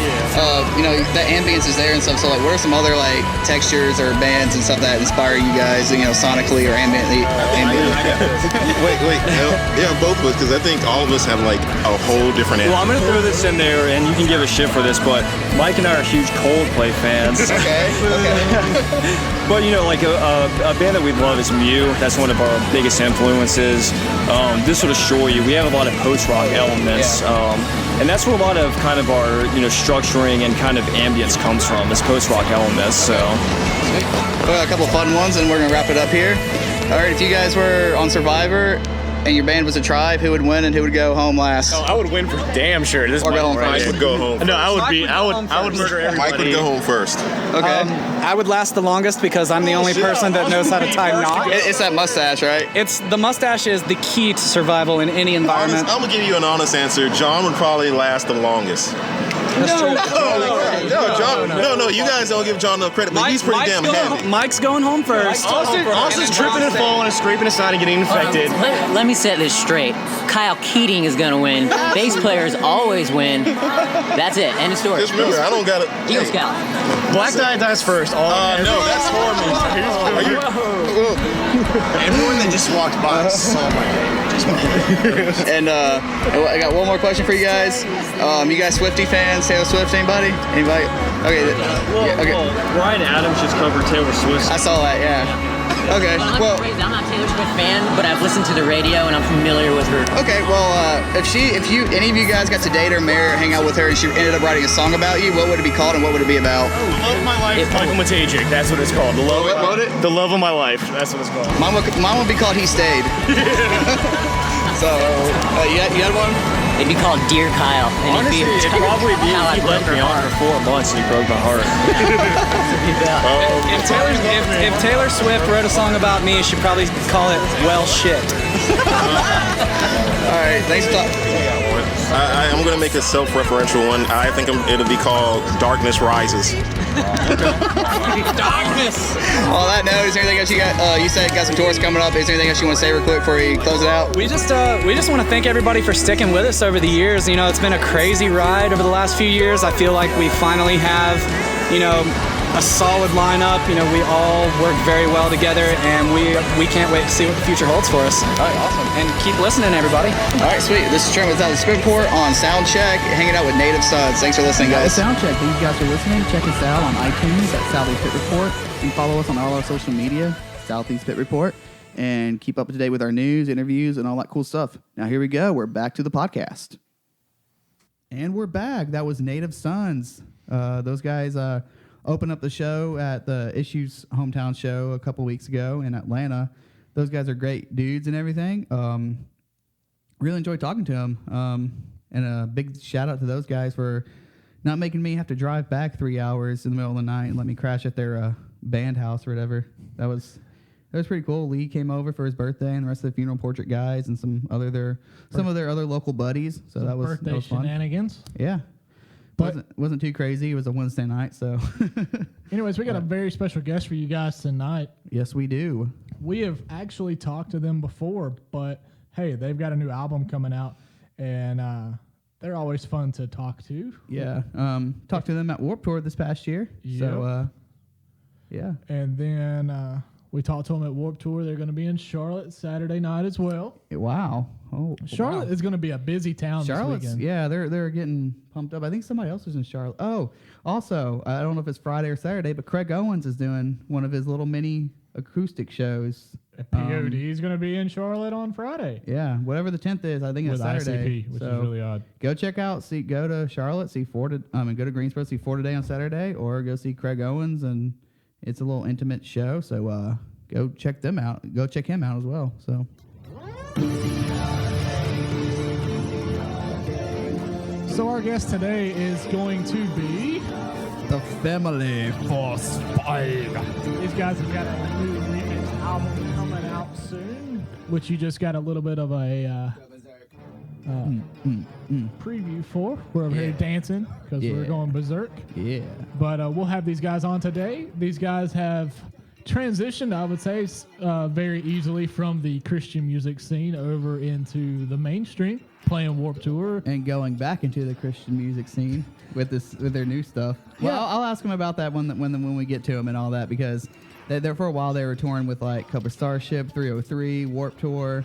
you know, that ambience is there and stuff. So like, what are some other like textures or bands and stuff that inspire you guys, you know, sonically or ambiently? Wait. Yeah, both of us, because I think all of us have like a whole different Well, I'm going to throw this in there, and you can give a shit for this, but Mike and I are huge Coldplay fans. Okay. But, you know, like a band that we love is Mew. That's one of our biggest influences. This will assure you, we have a lot of post-rock elements. And that's where a lot of kind of our, you know, structuring and kind of ambience comes from, is post-rock elements. So, Sweet. We got a couple fun ones, and we're going to wrap it up here. All right, if you guys were on Survivor and your band was a tribe, who would win and who would go home last? Oh, I would win for damn sure. This Or go home Mike would go home. No, I would murder everybody. Mike would go home first. Okay. I would last the longest because I'm the only person that knows how to tie knots. It's that mustache, right? The mustache is the key to survival in any environment. I'm gonna give you an honest answer. John would probably last the longest. No, you guys don't give John enough credit, but he's pretty damn heavy. Mike's going home first. Austin's tripping and falling and scraping his side and getting infected. Let me set this straight. Kyle Keating is going to win. Bass players always win. That's it. End of story. Just remember, I don't got it. Eagle Scout. Black Guy dies first. No, that's for me. Everyone that just walked by saw my name. And I got one more question for you guys. You guys Swiftie fans? Taylor Swift? Anybody? Okay. Ryan Adams just covered Taylor Swift. I saw that. Yeah. Okay, I'm well, not a Taylor Swift fan, but I've listened to the radio and I'm familiar with her. okay, well, any of you guys got to date her, marry her, hang out with her, and she ended up writing a song about you, what would it be called and what would it be about? Love of my life, Michael Matajic. That's what it's called. The love of my life. That's what it's called. Mine would be called He Stayed. So, you had one? It'd be called Dear Kyle. And Honestly, it'd probably be how I he left broke me her on heart. for 4 months and he broke my heart. If Taylor Swift wrote a song about me, she'd probably call it Well Shit. All right, thanks for talking. I'm going to make a self-referential one. I think it'll be called Darkness Rises. Darkness! On that note, is there anything else you got? You said you got some tours coming up. Is there anything else you want to say real quick before we close it out? We just want to thank everybody for sticking with us over the years. You know, it's been a crazy ride over the last few years. I feel like we finally have, a solid lineup. You know, we all work very well together, and we can't wait to see what the future holds for us. All right, awesome. And keep listening, everybody. All right, sweet. This is Trent with the Spit Report on Soundcheck, hanging out with Native Sons. Thanks for listening, guys. Soundcheck. Thank you guys for listening. Check us out on iTunes at Southeast Pit Report. And follow us on all our social media, Southeast Pit Report. And keep up to date with our news, interviews, and all that cool stuff. Now, here we go. We're back to the podcast. And we're back. That was Native Sons. Those guys opened up the show at the Issues hometown show a couple weeks ago in Atlanta. Those guys are great dudes and everything. Really enjoyed talking to them. And a big shout out to those guys for not making me have to drive back 3 hours in the middle of the night and let me crash at their band house or whatever. That was pretty cool. Lee came over for his birthday, and the rest of the Funeral Portrait guys and some of their other local buddies. So that was Birthday fun. shenanigans. Yeah. But wasn't too crazy. It was a Wednesday night, so. anyways, we got a very special guest for you guys tonight. Yes, we do. We have actually talked to them before, but hey, they've got a new album coming out, and they're always fun to talk to. Yeah. Talked to them at Warped Tour this past year. Yep. So, yeah. And then we talked to them at Warped Tour. They're going to be in Charlotte Saturday night as well. Wow. Oh, Charlotte is going to be a busy town Charlotte's, this weekend. yeah, they're getting pumped up. I think somebody else is in Charlotte. Oh, also, I don't know if it's Friday or Saturday, but Craig Owens is doing one of his little mini acoustic shows. POD is going to be in Charlotte on Friday. Yeah, whatever the 10th is, I think it's With Saturday. ICP, which so is really odd. Go check out, go to Charlotte, and go to Greensboro, see For Today on Saturday, or go see Craig Owens, and it's a little intimate show. So go check them out. Go check him out as well. So. So our guest today is going to be The Family Force 5. These guys have got a new remix album coming out soon, which you just got a little bit of a preview for. We're over here dancing because we're going berserk. Yeah. But we'll have these guys on today. These guys have transitioned, I would say, very easily from the Christian music scene over into the mainstream, playing Warped Tour. And going back into the Christian music scene with their new stuff. Well, Yeah. I'll ask them about that when we get to them and all that, because there for a while they were touring with like Cobra Starship, 303, Warped Tour,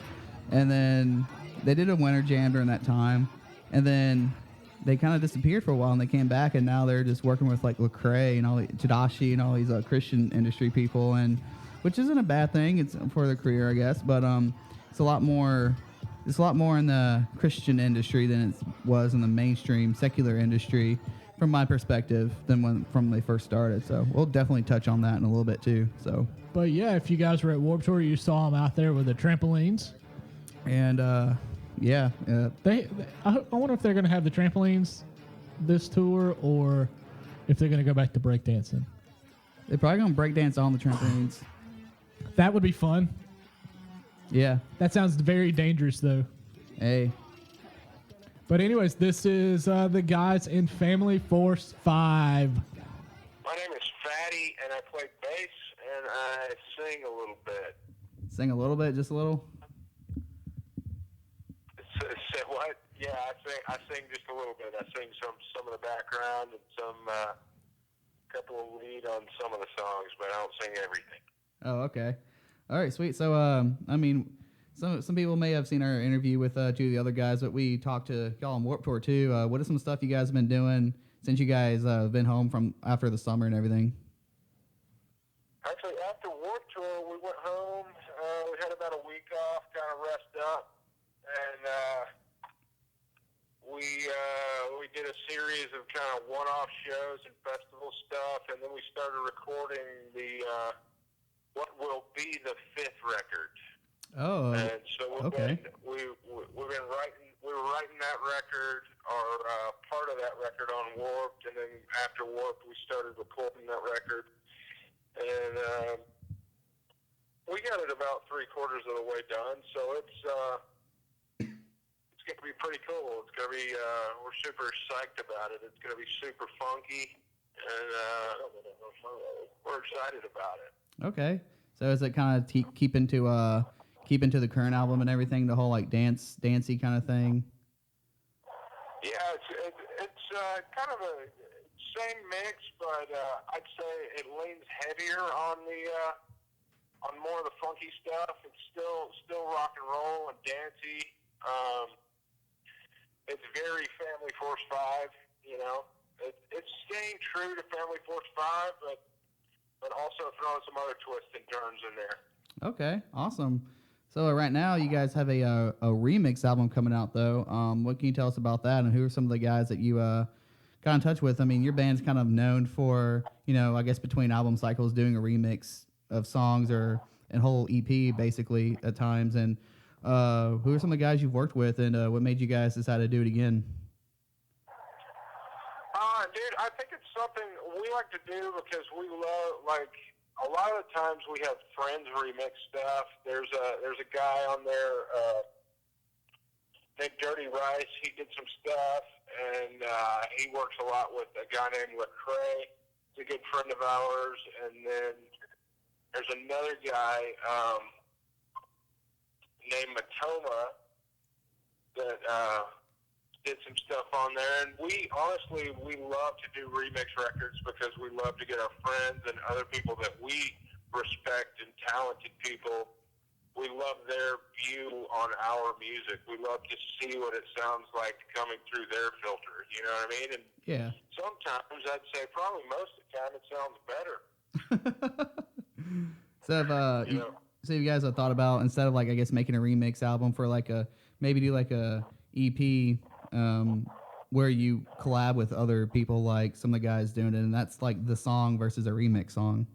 and then they did a winter jam during that time, and then they kind of disappeared for a while, and they came back, and now they're just working with like Lecrae and all the Tadashi and all these Christian industry people, and which isn't a bad thing. It's for their career, I guess, but it's a lot more. It's a lot more in the Christian industry than it was in the mainstream secular industry, from my perspective, than from they first started. So we'll definitely touch on that in a little bit too. So, But yeah, if you guys were at Warped Tour, you saw them out there with the trampolines. and yeah, I wonder if they're going to have the trampolines this tour, or if they're going to go back to breakdancing. they're probably gonna break dance on the trampolines. That would be fun. Yeah. That sounds very dangerous, though. Hey. But anyways, this is the guys in Family Force 5. My name is Fatty, and I play bass, and I sing a little bit. Sing a little bit, just a little. Say what? Yeah, I sing just a little bit. I sing some of the background and some couple of lead on some of the songs, but I don't sing everything. Oh, okay. All right, sweet. So, I mean, some people may have seen our interview with two of the other guys, but we talked to y'all on Warped Tour too. What is some stuff you guys have been doing since you guys been home from after the summer and everything? Actually, after Warped Tour, we went home we did a series of kind of one-off shows and festival stuff, and then we started recording the what will be the 5th record. Oh, and so we've okay. we've been writing. We were writing that record, or part of that record, on Warped, and then after Warped, we started recording that record, and we got it about 3/4 of the way done. So it's going to be pretty cool. It's going to be we're super psyched about it. It's going to be super funky, and we're excited about it. Okay. So is it kind of keep into the current album and everything, the whole like dancey kind of thing? Yeah, it's kind of a same mix, but I'd say it leans heavier on the on more of the funky stuff. It's still rock and roll and dancey. It's very Family Force 5. You know, it's staying true to Family Force 5, but also throwing some other twists and turns in there. Okay, awesome. So right now you guys have a remix album coming out though. What can you tell us about that, and who are some of the guys that you got in touch with? I mean, your band's kind of known for, you know, I guess between album cycles doing a remix of songs or a whole EP basically at times. And who are some of the guys you've worked with, and what made you guys decide to do it again? Dude, I think it's something we like to do because we love, like, a lot of the times we have friends remix stuff. There's a guy on there named Dirty Rice. He did some stuff, and he works a lot with a guy named Lecrae. He's a good friend of ours. And then there's another guy named Matoma that did some stuff on there. And we love to do remix records because we love to get our friends and other people that we respect and talented people. We love their view on our music. We love to see what it sounds like coming through their filter. You know what I mean? And Yeah. sometimes I'd say probably most of the time it sounds better. So you guys have thought about, instead of like, I guess, making a remix album for like maybe do like a EP where you collab with other people, like some of the guys doing it, and that's like the song versus a remix song.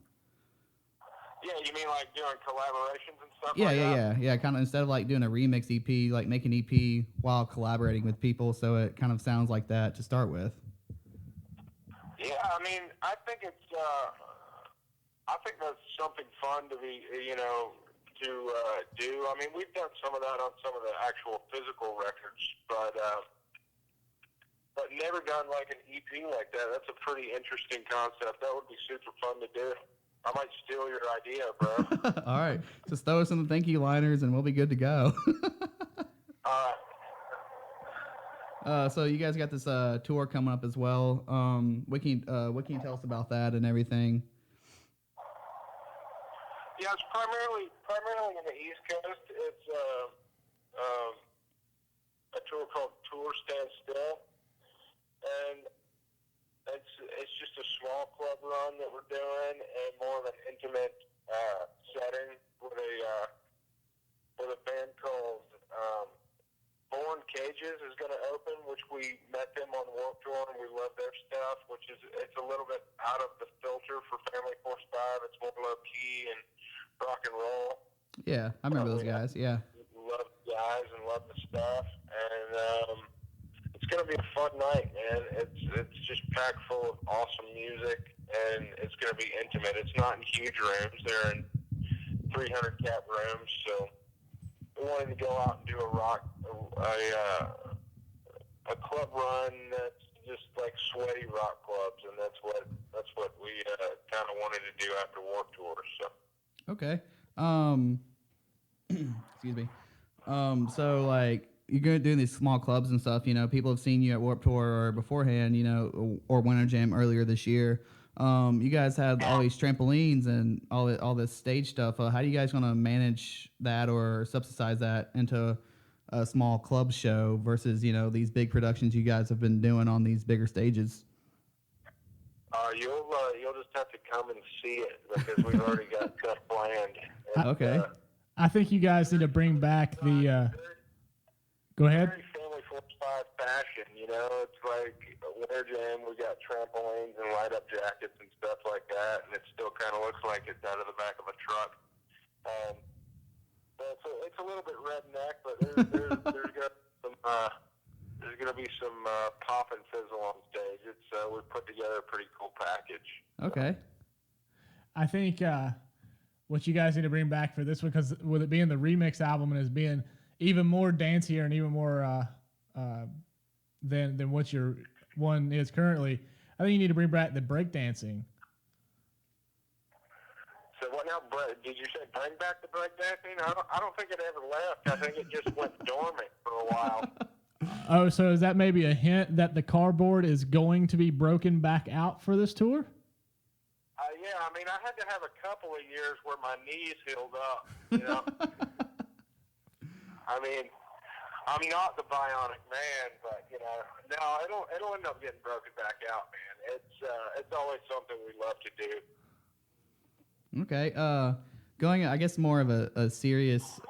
Yeah, you mean like doing collaborations and stuff? Yeah. Kind of, instead of like doing a remix EP, like make an EP while collaborating with people, so it kind of sounds like that to start with. Yeah, I mean, I think it's I think that's something fun to be, to do. I mean, we've done some of that on some of the actual physical records, but never done like an EP like that. That's a pretty interesting concept. That would be super fun to do. I might steal your idea, bro. All right, just throw us some thank you liners and we'll be good to go. All right. So you guys got this tour coming up as well. What can you tell us about that and everything? Yeah, it's primarily in the East Coast. It's a tour called Tour Stand Still, and it's just a small club run that we're doing, and more of an intimate setting with a band called Born Cages is going to open, which we met them on Warped Tour, and we love their stuff. It's a little bit out of the filter for Family Force 5. It's more low key and rock and roll. Yeah, I remember those guys. Yeah. Love the guys and love the stuff, and it's gonna be a fun night, man. It's just packed full of awesome music, and it's gonna be intimate. It's not in huge rooms; they're in 300 cap rooms. So we wanted to go out and do a club run that's just like sweaty rock clubs, and that's what we kind of wanted to do after Warped Tour. So. Okay. Excuse me. So like you're going to do these small clubs and stuff, people have seen you at Warped Tour or beforehand, or Winter Jam earlier this year. You guys had all these trampolines and all this stage stuff. How do you guys going to manage that or subsidize that into a small club show versus, these big productions you guys have been doing on these bigger stages? You'll just have to come and see it because we've already got stuff planned. And, I think you guys need to bring back the. Go ahead. Very Family Force 5 fashion, you know. It's like Winter Jam, we got trampolines and light-up jackets and stuff like that, and it still kind of looks like it's out of the back of a truck. So it's a little bit redneck, but there's gonna be some pop and fizzle on stage. We put together a pretty cool package. Okay. I think what you guys need to bring back for this one, because with it being the remix album and as being even more dancier and even more than what your one is currently, I think you need to bring back the breakdancing. So what now? Did you say bring back the breakdancing? I don't think it ever left. I think it just went dormant for a while. Oh, so is that maybe a hint that the cardboard is going to be broken back out for this tour? Yeah, I mean, I had to have a couple of years where my knees healed up, you know. I mean, I'm not the bionic man, but, you know, no, it'll end up getting broken back out, man. It's always something we love to do. Okay. Going, I guess, more of a serious,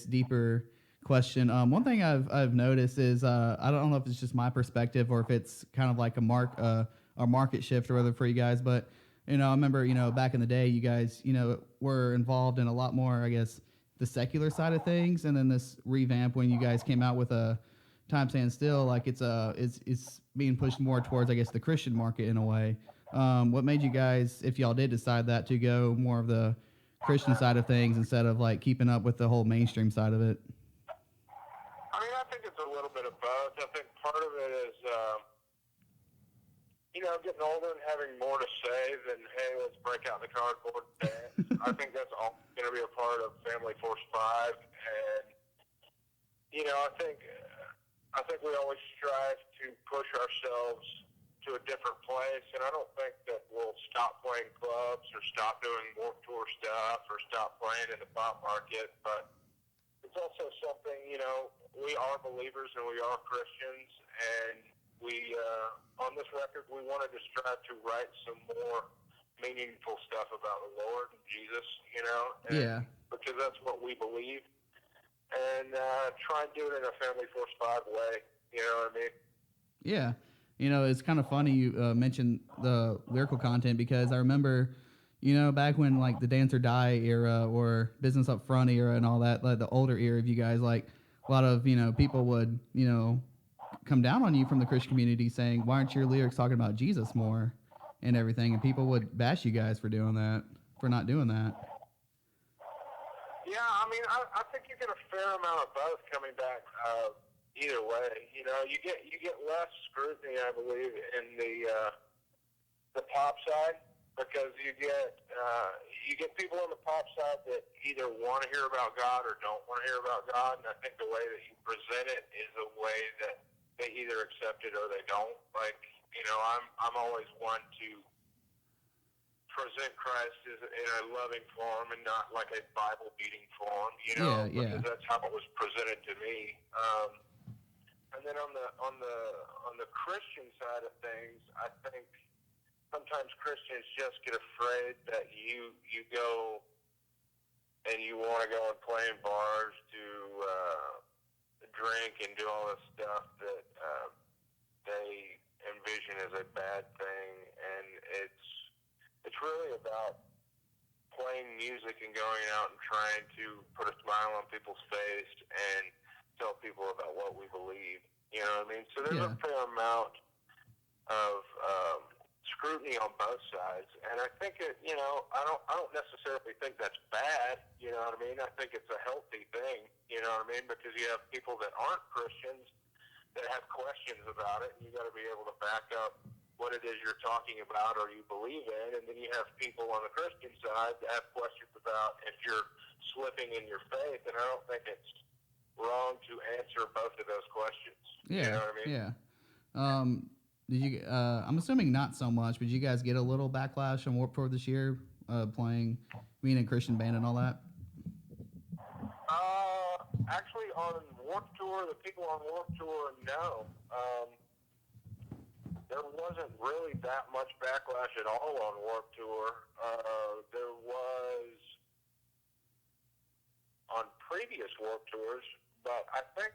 deeper question. One thing I've noticed is I don't know if it's just my perspective or if it's kind of like a market shift or whatever for you guys, but you know, I remember, you know, back in the day, you guys, you know, were involved in a lot more, I guess, the secular side of things, and then this revamp when you guys came out with a Time Stand Still, like it's being pushed more towards, I guess, the Christian market in a way. What made you guys, if y'all did decide that, to go more of the Christian side of things instead of like keeping up with the whole mainstream side of it? I mean, I think it's a little bit of both. I think part of it is, you know, getting older and having more to say than, hey, let's break out the cardboard and dance. I think that's all going to be a part of Family Force 5. And, you know, I think we always strive to push ourselves to a different place. And I don't think that we'll stop playing clubs or stop doing Warped Tour stuff or stop playing in the pop market. But it's also something, you know, we are believers and we are Christians, and we, on this record, we wanted to strive to write some more meaningful stuff about the Lord and Jesus, you know, and because that's what we believe, and try and do it in a Family Force 5 way, you know what I mean? Yeah. You know, it's kind of funny you mentioned the lyrical content, because I remember, you know, back when like the Dance or Die era or Business Up Front era and all that, like the older era of you guys, like a lot of, you know, people would, you know, come down on you from the Christian community saying, why aren't your lyrics talking about Jesus more and everything? And people would bash you guys for doing that, for not doing that. Yeah, I mean, I think you get a fair amount of both coming back either way. You know, you get less scrutiny, I believe, in the pop side, because you get people on the pop side that either want to hear about God or don't want to hear about God, and I think the way that you present it is a way that they either accept it or they don't. Like, you know, I'm always one to present Christ in a loving form and not like a Bible beating form, you know, because that's how it was presented to me. And then on the Christian side of things, I think sometimes Christians just get afraid that you go and you want to go and play in bars to drink and do all this stuff that they envision as a bad thing, and it's really about playing music and going out and trying to put a smile on people's face and tell people about what we believe. You know what I mean? So there's a fair amount of scrutiny on both sides, and I think you know, I don't necessarily think that's bad. You know what I mean? I think it's a healthy thing. You know what I mean? Because you have people that aren't Christians that have questions about it, and you got to be able to back up what it is you're talking about or you believe in, and then you have people on the Christian side that have questions about if you're slipping in your faith, and I don't think it's wrong to answer both of those questions. Yeah, you know what I mean? Yeah. Did you? I'm assuming not so much, but did you guys get a little backlash on Warped Tour this year, being a Christian band and all that? Actually, on Warped Tour, the people on Warped Tour, no. There wasn't really that much backlash at all on Warped Tour. There was on previous Warped Tours, but I think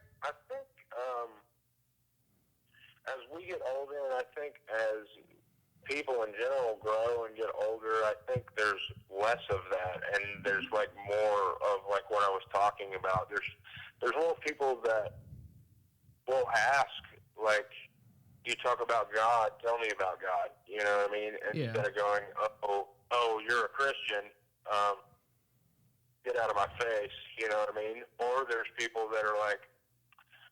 as we get older, and I think as people in general grow and get older, I think there's less of that, and there's like more of like what I was talking about. There's more people that will ask, like, you talk about God, tell me about God. You know what I mean? Instead of going, oh, you're a Christian, get out of my face. You know what I mean? Or there's people that are like,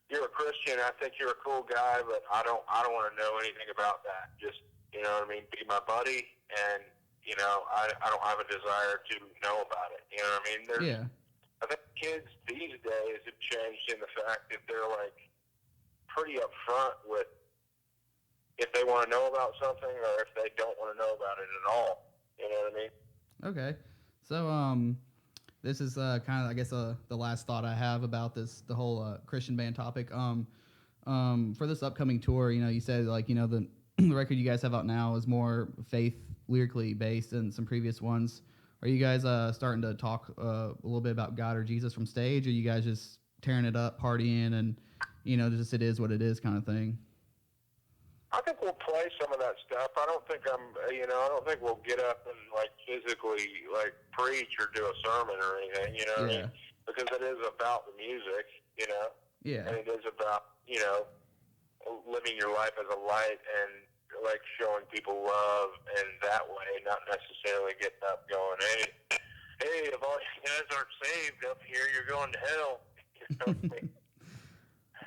you're a Christian, I think you're a cool guy, but I don't want to know anything about that. Just, you know what I mean, be my buddy, and, you know, I don't have a desire to know about it. You know what I mean? I think kids these days have changed in the fact that they're, like, pretty upfront with if they want to know about something or if they don't want to know about it at all. You know what I mean? Okay. So, this is kind of, I guess, the last thought I have about the whole Christian band topic. For this upcoming tour, you know, you said, like, you know, the record you guys have out now is more faith lyrically based than some previous ones. Are you guys starting to talk a little bit about God or Jesus from stage, or are you guys just tearing it up, partying, and, you know, just it is what it is kind of thing? I think we'll play some of that stuff. I don't think we'll get up and, like, physically, like, preach or do a sermon or anything, you know what I mean? Because it is about the music, you know? Yeah. And it is about, you know, living your life as a light and, like, showing people love, and that way, not necessarily getting up going, hey, if all you guys aren't saved up here, you're going to hell. You know what I mean?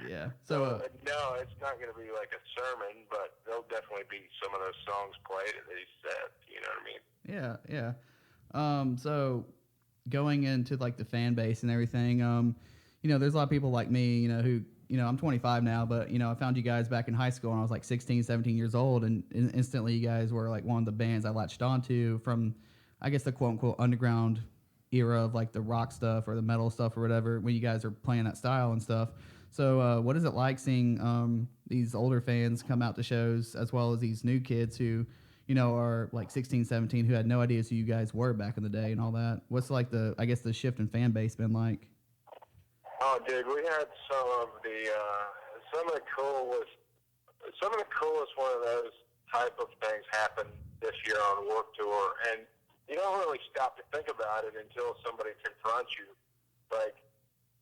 Yeah. So no, it's not going to be like a sermon, but there'll definitely be some of those songs played at these sets. You know what I mean? Yeah. So going into, like, the fan base and everything, you know, there's a lot of people like me, you know, who, you know, I'm 25 now, but, you know, I found you guys back in high school when I was like 16, 17 years old, and instantly you guys were like one of the bands I latched onto from, I guess, the quote unquote underground era of, like, the rock stuff or the metal stuff or whatever, when you guys are playing that style and stuff. So what is it like seeing these older fans come out to shows, as well as these new kids who, you know, are like 16, 17, who had no idea who you guys were back in the day and all that? What's, like, the shift in fan base been like? Oh, dude, we had some of the coolest one of those type of things happen this year on Warped Tour, and you don't really stop to think about it until somebody confronts you. Like,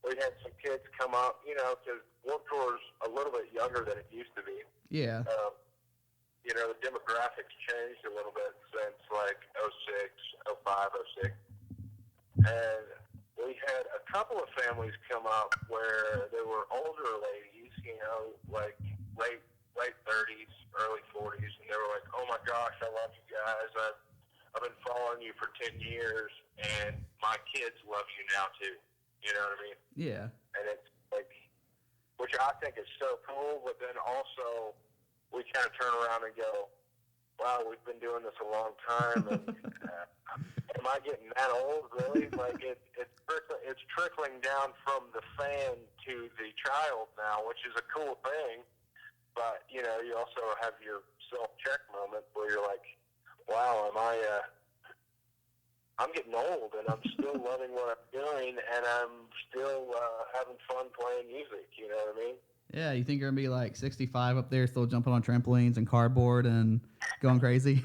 we had some kids come up, you know, because Warped Tour's a little bit younger than it used to be. Yeah. You know, the demographics changed a little bit since, like, 06, 05, 06. And we had a couple of families come up where there were older ladies, you know, like late 30s, early 40s, and they were like, oh my gosh, I love you guys. I've been following you for 10 years, and my kids love you now, too. You know what I mean? Yeah. And it's like, which I think is so cool, but then also we kind of turn around and go, wow, we've been doing this a long time, and am I getting that old, really? Like, it's trickling down from the fan to the child now, which is a cool thing, but, you know, you also have your self-check moment where you're like, wow, I'm getting old, and I'm still loving what I'm doing, and I'm still having fun playing music, you know what I mean? Yeah, you think you're going to be like 65 up there still jumping on trampolines and cardboard and going crazy?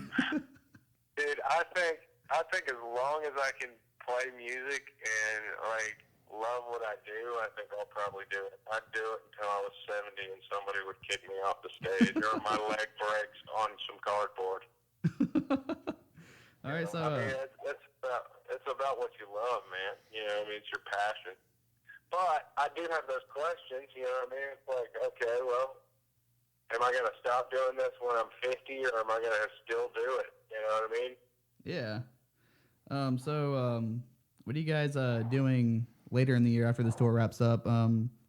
Dude, I think as long as I can play music and, like, love what I do, I think I'll probably do it. I'd do it until I was 70 and somebody would kick me off the stage or my leg breaks on some cardboard. All right, so I mean, it's about what you love, man. You know, I mean, it's your passion. But I do have those questions. You know what I mean? It's like, okay, well, am I going to stop doing this when I'm 50, or am I going to still do it? You know what I mean? Yeah. What are you guys doing later in the year after this tour wraps up?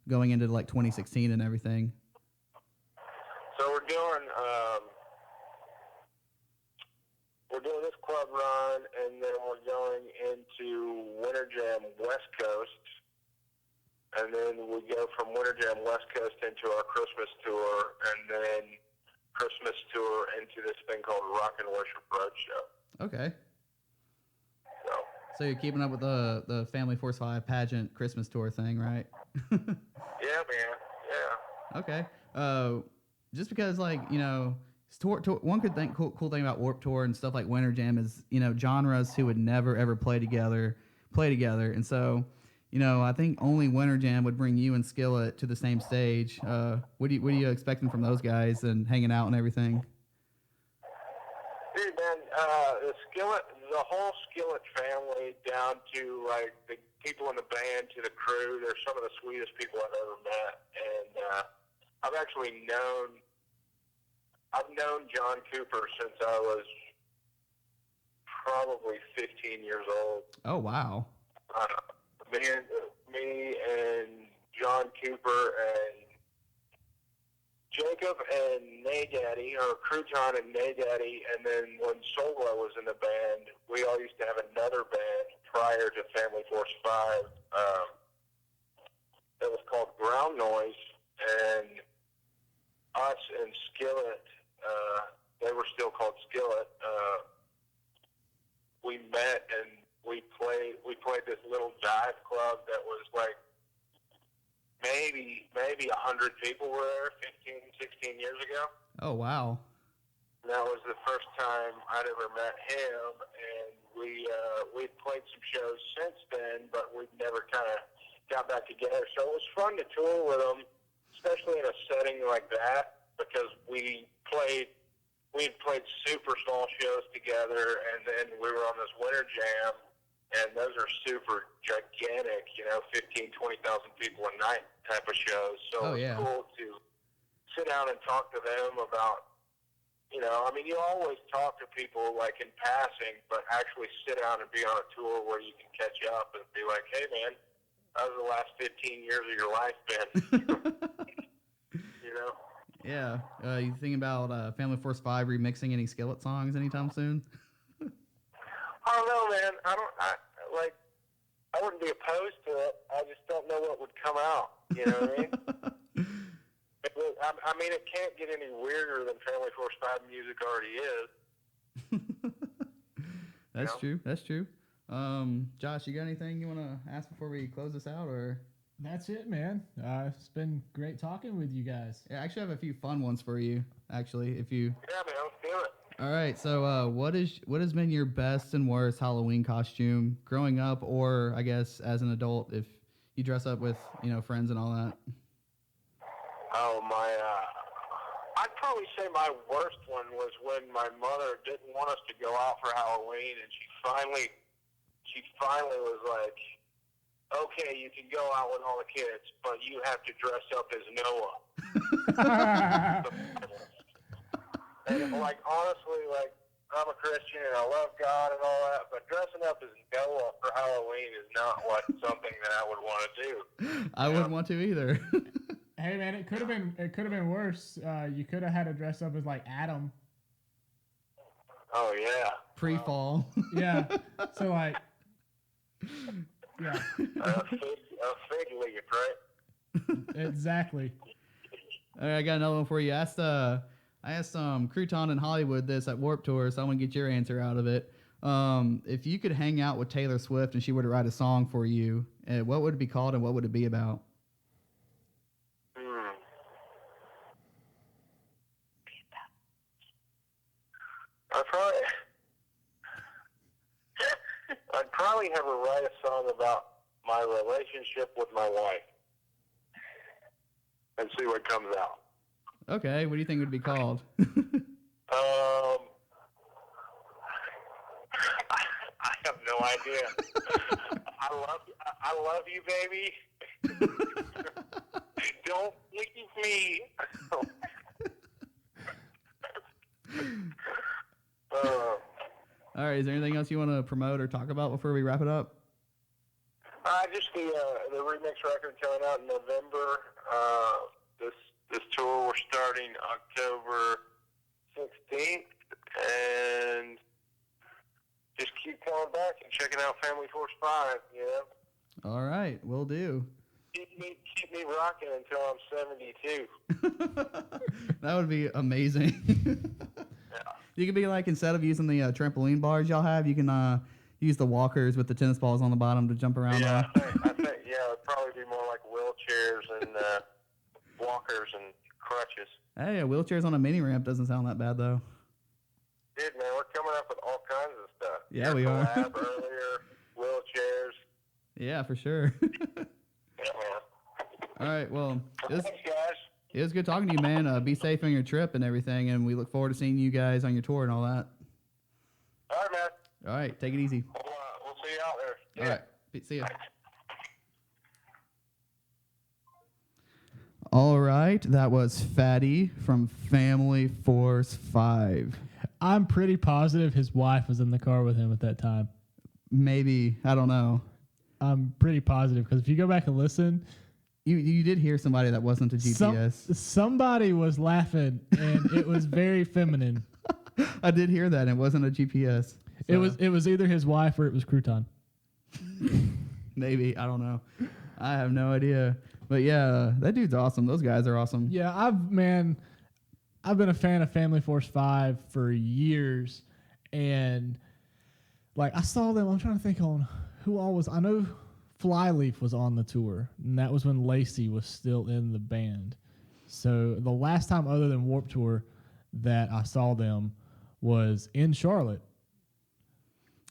Going into like 2016 and everything. So we're doing this club run, and then we're going into Winter Jam West Coast, and then we go from Winter Jam West Coast into our Christmas tour, and then Christmas tour into this thing called Rock and Worship Roadshow. Okay. So you're keeping up with the Family Force 5 pageant Christmas tour thing, right? Yeah, man. Yeah. Okay. just because, like, one could think cool thing about Warped Tour and stuff like Winter Jam is, genres who would never ever play together, and so, I think only Winter Jam would bring you and Skillet to the same stage. What are you expecting from those guys and hanging out and everything? Dude, man, the whole Skillet family, down to like the people in the band to the crew, they're some of the sweetest people I've ever met, and I've known John Cooper since I was probably 15 years old. Oh, wow. Me and John Cooper and Jacob and Naydaddy, or Crouton and Naydaddy, and then when Sola was in the band, we all used to have another band prior to Family Force 5 that was called Ground Noise, and us and Skillet, they were still called Skillet, we met and we played this little dive club that was like maybe 100 people were there 15, 16 years ago. Oh, wow. And that was the first time I'd ever met him, and we'd played some shows since then, but we'd never kind of got back together. So it was fun to tour with him, especially in a setting like that, because we had played super small shows together, and then we were on this Winter Jam, and those are super gigantic, 15, 20,000 people a night type of shows. So it was cool to sit down and talk to them about, you always talk to people like in passing, but actually sit down and be on a tour where you can catch up and be like, hey, man, how's the last 15 years of your life been? Yeah. You thinking about Family Force 5 remixing any Skillet songs anytime soon? I don't know, man. I wouldn't be opposed to it. I just don't know what would come out. You know what I mean? It can't get any weirder than Family Force 5 music already is. That's true. Josh, you got anything you want to ask before we close this out, or? That's it, man. It's been great talking with you guys. Yeah, I actually have a few fun ones for you, actually, if you... Yeah, man, let's do it. All right, so what has been your best and worst Halloween costume growing up, or I guess as an adult, if you dress up with, friends and all that? Oh, I'd probably say my worst one was when my mother didn't want us to go out for Halloween, and she finally was like, okay, you can go out with all the kids, but you have to dress up as Noah. And honestly, I'm a Christian and I love God and all that, but dressing up as Noah for Halloween is not something that I would want to do. I wouldn't want to either. Hey, man, it could have been worse. You could have had to dress up as like Adam. Oh yeah. Pre-fall. Yeah. So yeah. A fig leaf, right? Exactly. All right, I got another one for you. I asked Crouton in Hollywood this at Warped Tour, so I want to get your answer out of it. If you could hang out with Taylor Swift and she were to write a song for you, what would it be called and what would it be about? I'd probably have her write a song about my relationship with my wife and see what comes out. Okay, what do you think it would be called? I have no idea. I love you, baby. Don't leave me. All right, is there anything else you want to promote or talk about before we wrap it up? Just the remix record coming out in November. This tour we're starting October 16th, and just keep coming back and checking out Family Force 5. All right, will do. Keep me rocking until I'm 72. That would be amazing. Yeah. You could be instead of using the trampoline bars y'all have, you can use the walkers with the tennis balls on the bottom to jump around Yeah, on. I think it'd probably be more like wheelchairs and walkers and crutches. Hey, wheelchairs on a mini ramp doesn't sound that bad though. Dude, man, we're coming up with all kinds of stuff. Yeah, we are. Collab earlier, wheelchairs. Yeah, for sure. Yeah, man. All right, well, Thanks, guys. it was good talking to you, man. Be safe on your trip and everything, and we look forward to seeing you guys on your tour and all that. All right, man. All right, take it easy. We'll see you out there. All right, see ya. All right, that was Fatty from Family Force 5. I'm pretty positive his wife was in the car with him at that time. Maybe, I don't know. I'm pretty positive because if you go back and listen, you did hear somebody that wasn't a GPS. Somebody was laughing, and it was very feminine. I did hear that. It wasn't a GPS. It was either his wife or it was Crouton. Maybe, I don't know. I have no idea. But yeah, that dude's awesome. Those guys are awesome. Yeah, I've been a fan of Family Force 5 for years, and like I saw them. I'm trying to think on who all was. I know Flyleaf was on the tour, and that was when Lacey was still in the band. So the last time other than Warped Tour that I saw them was in Charlotte.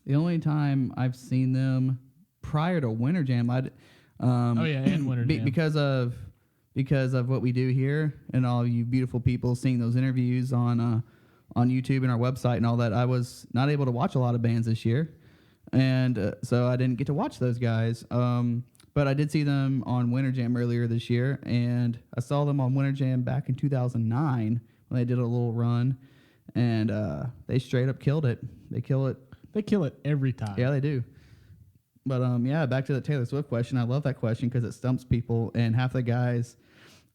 The only time I've seen them prior to Winter Jam, and Winter Jam. Because of what we do here and all you beautiful people seeing those interviews on YouTube and our website and all that, I was not able to watch a lot of bands this year, and so I didn't get to watch those guys. But I did see them on Winter Jam earlier this year, and I saw them on Winter Jam back in 2009 when they did a little run, and they straight up killed it. They kill it. They kill it every time. Yeah, they do. But yeah, back to the Taylor Swift question. I love that question because it stumps people, and half the guys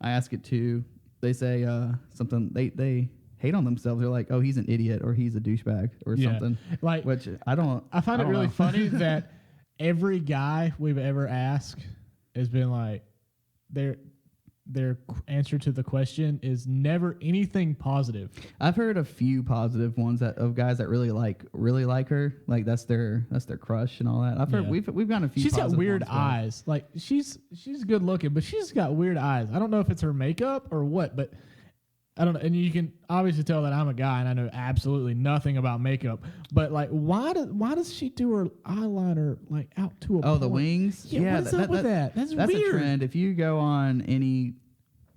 I ask it to, they say something. They hate on themselves. They're like, "Oh, he's an idiot," or "He's a douchebag," or something. Like, which I don't. I find it really know. funny that every guy we've ever asked has been like, their answer to the question is never anything positive. I've heard a few positive ones of guys that really like her, like that's their crush and all that. I've heard we've gotten a few. She's got positive weird ones, but eyes. Like she's good looking, but she's got weird eyes. I don't know if it's her makeup or what, but I don't know. And you can obviously tell that I'm a guy and I know absolutely nothing about makeup. But like, why does she do her eyeliner like out to a point? the wings. Yeah, what's up with that? That's weird. A trend. If you go on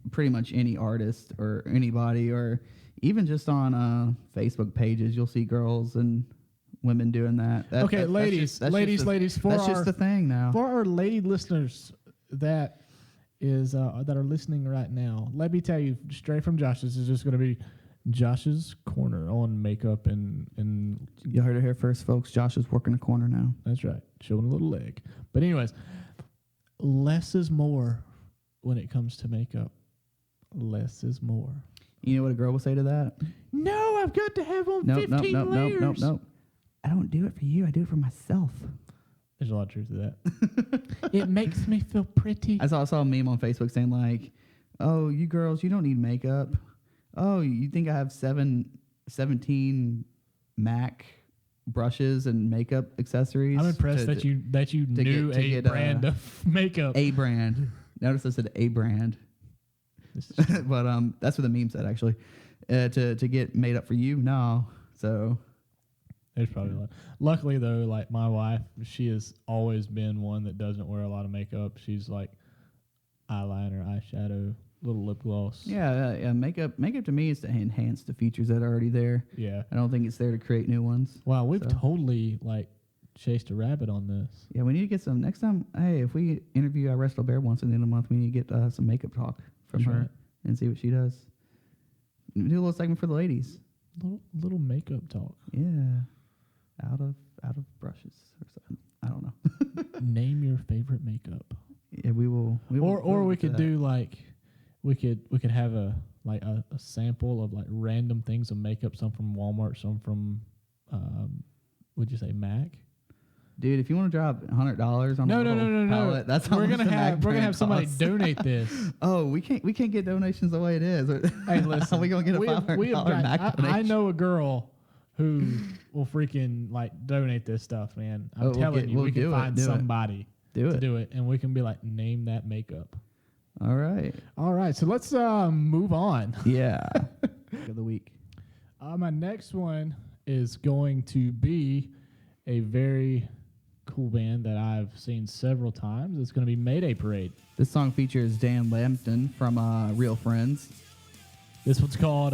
pretty much any artist or anybody, or even just on Facebook pages, you'll see girls and women doing that. Okay, ladies. For that's just the thing now. For our lady listeners that are listening right now, let me tell you straight from Josh. This is just going to be Josh's corner on makeup and you heard it here first, folks. Josh is working a corner now. That's right, showing a little leg. But anyways, less is more when it comes to makeup. Less is more. You know what a girl will say to that? No, I've got to have on 15 layers. Nope. I don't do it for you. I do it for myself. There's a lot of truth to that. It makes me feel pretty. I saw a meme on Facebook saying like, "Oh, you girls, you don't need makeup. Oh, you think I have 17 MAC brushes and makeup accessories?" I'm impressed that you knew a brand of makeup. A brand. Notice I said a brand. But that's what the meme said actually. To get made up for you, no. So there's probably a lot. Luckily though, like my wife, she has always been one that doesn't wear a lot of makeup. She's like eyeliner, eyeshadow, little lip gloss. Yeah. Makeup to me is to enhance the features that are already there. Yeah. I don't think it's there to create new ones. Wow, we've totally like chased a rabbit on this. Yeah, we need to get some next time. Hey, if we interview our Wrestle Bear once in the end of the month, we need to get some makeup talk from her and see what she does. Do a little segment for the ladies. Little makeup talk. Yeah, out of brushes or something. I don't know. Name your favorite makeup. Yeah, we will. Or we could do like we could have a sample of like random things of makeup. Some from Walmart, some from would you say MAC? Dude, if you want to drop $100 on no, palette, that's how we're much gonna have costs. somebody donate this. Oh, we can't get donations the way it is. Hey, listen, how are we gonna get a $500 MAC donation? I know a girl who will freaking like donate this stuff, man. I'm telling you, we can find somebody to do it, and we can be like, name that makeup. All right. All right, so let's move on. Yeah. Of the week. My next one is going to be a very cool band that I've seen several times. It's going to be Mayday Parade. This song features Dan Lambton from Real Friends. This one's called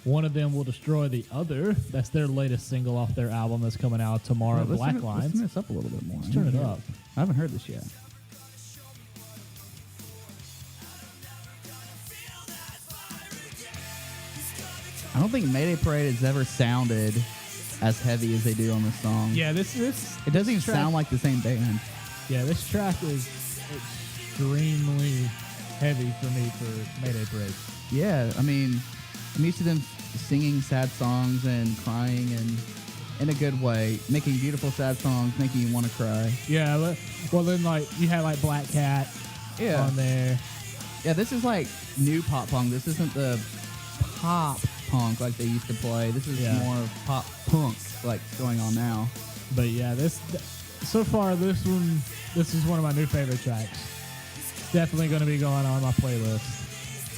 One of Them Will Destroy the Other. That's their latest single off their album that's coming out tomorrow, Let's Black turn Lines. Let's turn this up a little bit more. Let's turn it up. I haven't heard this yet. I don't think Mayday Parade has ever sounded as heavy as they do on this song. Yeah, this It doesn't even track, sound like the same band. Yeah, this track is extremely heavy for me for Mayday Parade. Yeah, I mean, I'm used to them singing sad songs and crying and in a good way, making beautiful sad songs, making you want to cry. Yeah, well then like you had like Black Cat on there. Yeah, this is like new pop punk. This isn't the pop punk like they used to play. This is more pop punk like going on now. But yeah, so far this is one of my new favorite tracks. Definitely going to be going on my playlist.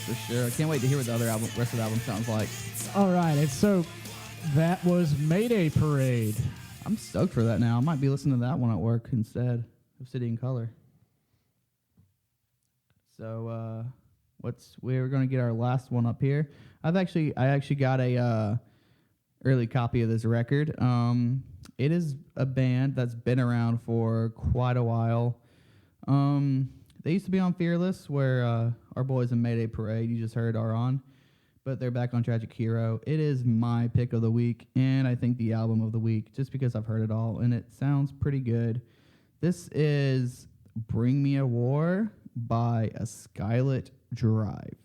For sure. I can't wait to hear what the rest of the album sounds like. All right, and so that was Mayday Parade. I'm stoked for that now. I might be listening to that one at work instead of City and Color. So we're going to get our last one up here. I actually got a early copy of this record. It is a band that's been around for quite a while. They used to be on Fearless, where our boys in Mayday Parade you just heard are on, but they're back on Tragic Hero. It is my pick of the week, and I think the album of the week, just because I've heard it all, and it sounds pretty good. This is Bring Me a War by A Skylit Drive.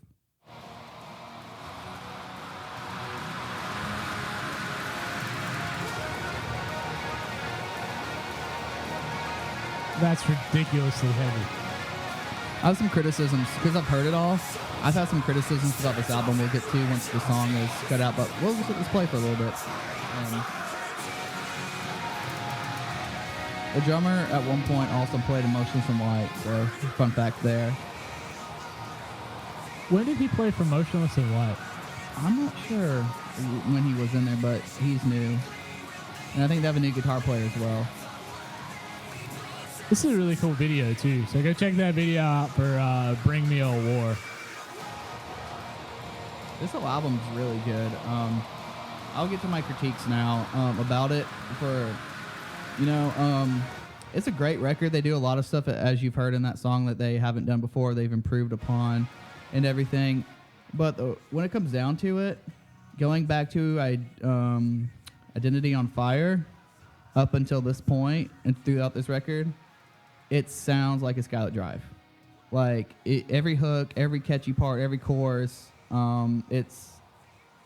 That's ridiculously heavy. I have some criticisms, because I've heard it all. I've had some criticisms about this album we'll get to once the song is cut out, but we'll just let this play for a little bit. The drummer at one point also played Emotions from Light, so fun fact there. When did he play for Motionless in White? I'm not sure when he was in there, but he's new. And I think they have a new guitar player as well. This is a really cool video, too. So go check that video out for Bring Me a War. This whole album's really good. I'll get to my critiques now about it. It's a great record. They do a lot of stuff, as you've heard in that song, that they haven't done before. They've improved upon and everything. But when it comes down to it, going back to Identity on Fire up until this point and throughout this record, it sounds like a Skylit Drive. Like every hook, every catchy part, every chorus, it's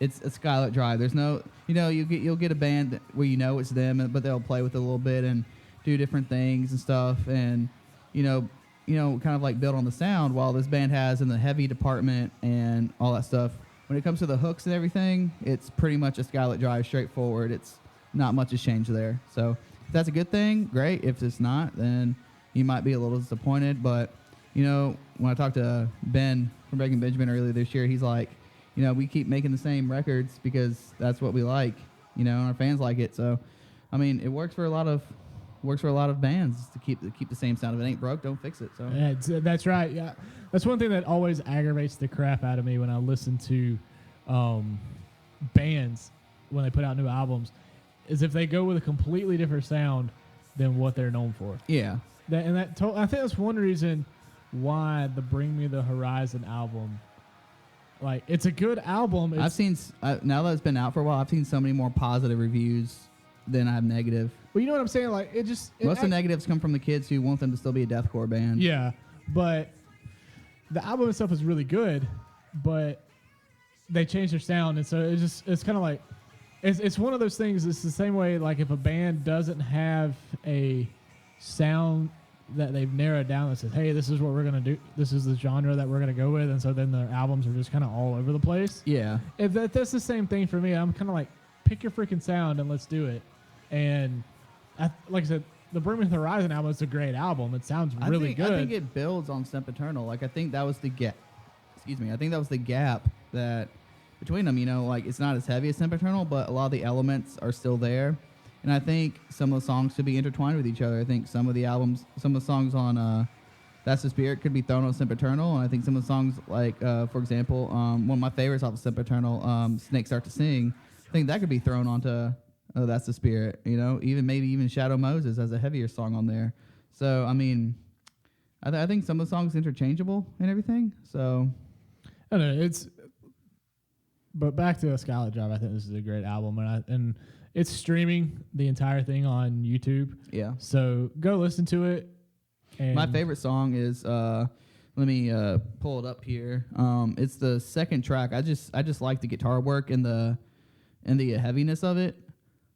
a Skylit Drive. There's no, you'll get a band where it's them, but they'll play with it a little bit and do different things and stuff, and kind of like build on the sound. While this band has in the heavy department and all that stuff, when it comes to the hooks and everything, it's pretty much a Skylit Drive, straightforward. It's not much has changed there. So if that's a good thing, great. If it's not, then you might be a little disappointed. But when I talked to Ben from Breaking Benjamin earlier this year, he's like, we keep making the same records because that's what we like, and our fans like it. So, I mean, it works for a lot of bands to keep the same sound. If it ain't broke, don't fix it. So yeah, that's right. Yeah, that's one thing that always aggravates the crap out of me when I listen to bands when they put out new albums, is if they go with a completely different sound than what they're known for. Yeah, I think that's one reason why the Bring Me the Horizon album. Like, it's a good album. I've seen, now that it's been out for a while, I've seen so many more positive reviews than I have negative. Well, you know what I'm saying? Like, most of the negatives come from the kids who want them to still be a deathcore band. Yeah, but the album itself is really good, but they changed their sound, and so it's kind of like, it's one of those things. It's the same way, like, if a band doesn't have a sound that they've narrowed down that says, hey, this is what we're going to do, this is the genre that we're going to go with, and so then their albums are just kind of all over the place. Yeah. That's the same thing for me. I'm kind of like, pick your freaking sound and let's do it. And like I said, the Bring Me the Horizon album is a great album. It sounds really good. I think it builds on Sempiternal. Like, I think that was the gap. Excuse me. I think that was the gap that between them. You know, like it's not as heavy as Sempiternal, but a lot of the elements are still there. And I think some of the songs could be intertwined with each other. I think some of the songs on That's the Spirit could be thrown on Sempiternal, and I think some of the songs, like for example, one of my favorites off of Sempiternal, Snakes Start to Sing. I think that could be thrown onto That's the Spirit. You know, even Shadow Moses has a heavier song on there. So I mean, I think some of the songs are interchangeable and everything. So I don't know. But back to Scarlet Drive, I think this is a great album, and it's streaming the entire thing on YouTube. Yeah. So go listen to it. And my favorite song is let me pull it up here. It's the second track. I just like the guitar work and the heaviness of it.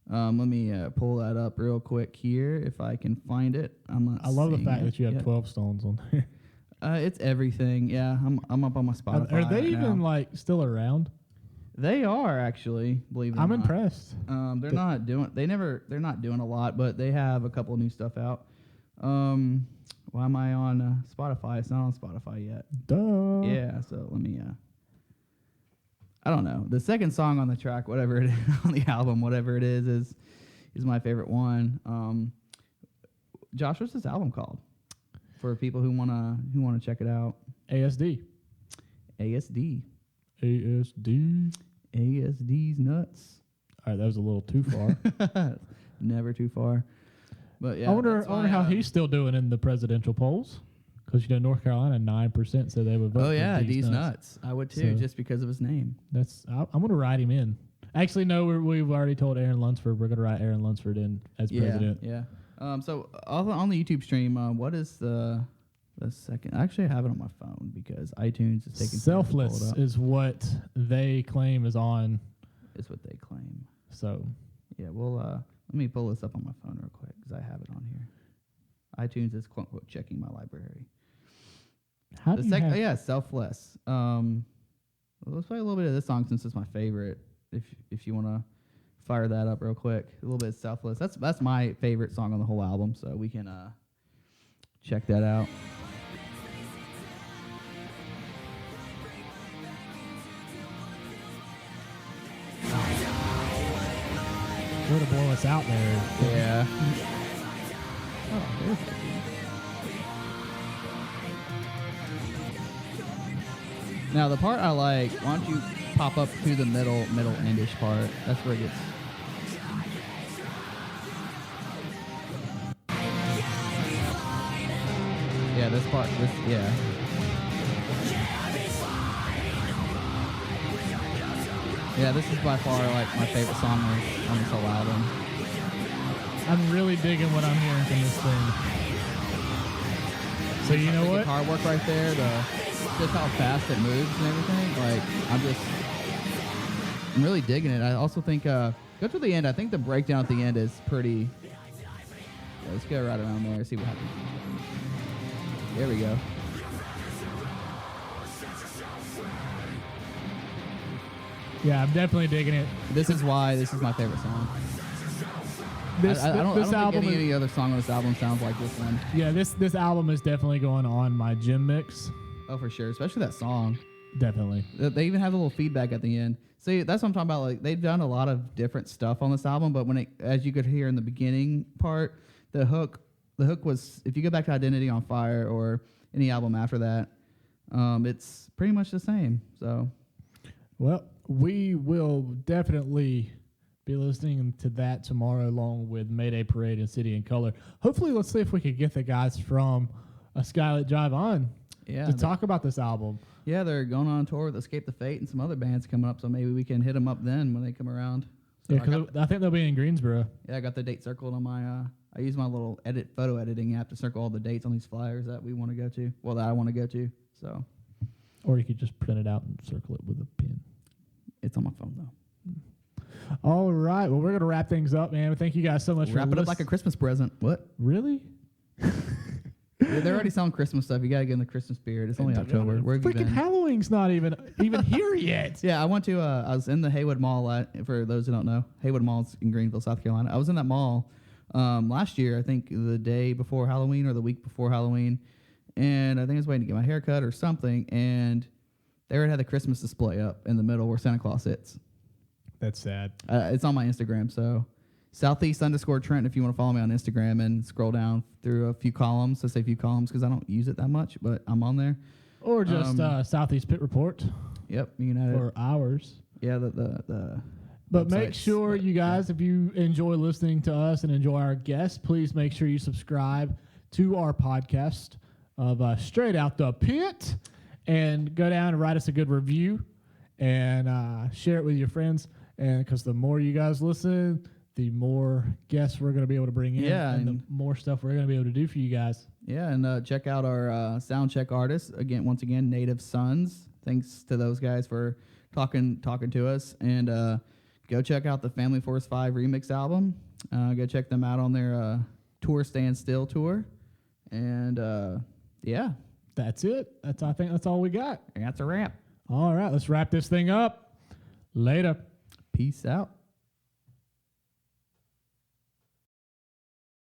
Let me pull that up real quick here if I can find it. I love the fact that you have 12 Stones on there. It's everything. Yeah, I'm up on my Spotify. Are they right even now. like still around? They are actually, believe it or I'm not. impressed. They're not doing a lot, but they have a couple of new stuff out. Why am I on Spotify? It's not on Spotify yet. Duh. Yeah, so let me I don't know. The second song on the track, whatever it is on the album, whatever it is my favorite one. Josh, what's this album called? For people who wanna check it out. ASD. ASD's nuts. All right, that was a little too far. Never too far. But yeah, I wonder how he's still doing in the presidential polls. Because North Carolina 9% said they would vote. Oh yeah, for D's nuts. I would too, just because of his name. I'm gonna write him in. Actually, no, we've already told Aaron Lunsford we're gonna write Aaron Lunsford in as president. Yeah. So on the YouTube stream, what is the second? Actually, I have it on my phone because iTunes is taking. Selfless is what they claim is on. Is what they claim. So yeah, well, let me pull this up on my phone real quick because I have it on here. iTunes is quote unquote checking my library. How do you have? Yeah, Selfless. Let's play a little bit of this song since it's my favorite. If you want to fire that up real quick, a little bit of Selfless. That's my favorite song on the whole album, so we can check that out. Way to blow us out there. Yeah. Oh, there's that. Now the part I like, why don't you pop up to the middle endish part? That's where it gets. Yeah, this part. Yeah. Yeah, this is by far like my favorite song on this whole album. I'm really digging what I'm hearing from this thing. So you know what? Guitar work right there, just how fast it moves and everything. Like I'm really digging it. I also think go to the end. I think the breakdown at the end is pretty. Yeah, let's go right around there. See what happens. There we go. Yeah, I'm definitely digging it. This is why this is my favorite song. I don't think any other song on this album sounds like this one. Yeah, this album is definitely going on my gym mix. Oh, for sure. Especially that song. Definitely. They even have a little feedback at the end. See, that's what I'm talking about. Like they've done a lot of different stuff on this album, but as you could hear in the beginning part, the hook was, if you go back to Identity on Fire or any album after that, it's pretty much the same. So, well, we will definitely be listening to that tomorrow along with Mayday Parade and City in Color. Hopefully, let's see if we could get the guys from A Skylit Drive on to talk about this album. Yeah, they're going on tour with Escape the Fate and some other bands coming up, so maybe we can hit them up then when they come around. So yeah, because I think they'll be in Greensboro. Yeah, I got the date circled on my, I use my little photo editing app to circle all the dates on these flyers that we want to go to, that I want to go to, so. Or you could just print it out and circle it with a pin. It's on my phone, though. All right. Well, we're going to wrap things up, man. Thank you guys so much for listening. Wrap it up like a Christmas present. What? Really? Yeah, they're already selling Christmas stuff. You got to get in the Christmas spirit. It's only October. Freaking Halloween's not even here yet. Yeah, I went to, I was in the Haywood Mall, for those who don't know. Haywood Mall's in Greenville, South Carolina. I was in that mall last year, I think the day before Halloween or the week before Halloween, and I think I was waiting to get my hair cut or something, and they already had the Christmas display up in the middle where Santa Claus sits. That's sad. It's on my Instagram, so Southeast_Trenton if you want to follow me on Instagram and scroll down through a few columns. I say a few columns because I don't use it that much, but I'm on there. Or just Southeast Pit Report. Yep, you can add for hours. Yeah, the But make sure you guys, if you enjoy listening to us and enjoy our guests, please make sure you subscribe to our podcast of Straight Out the Pit, and go down and write us a good review and share it with your friends. And because the more you guys listen, the more guests we're going to be able to bring in, and the more stuff we're going to be able to do for you guys. Yeah, and check out our sound check artists once again, Native Sons. Thanks to those guys for talking to us, and go check out the Family Force 5 remix album. Go check them out on their Tour Stand Still tour, and yeah, that's it. I think that's all we got. And that's a wrap. All right, let's wrap this thing up. Later. Peace out.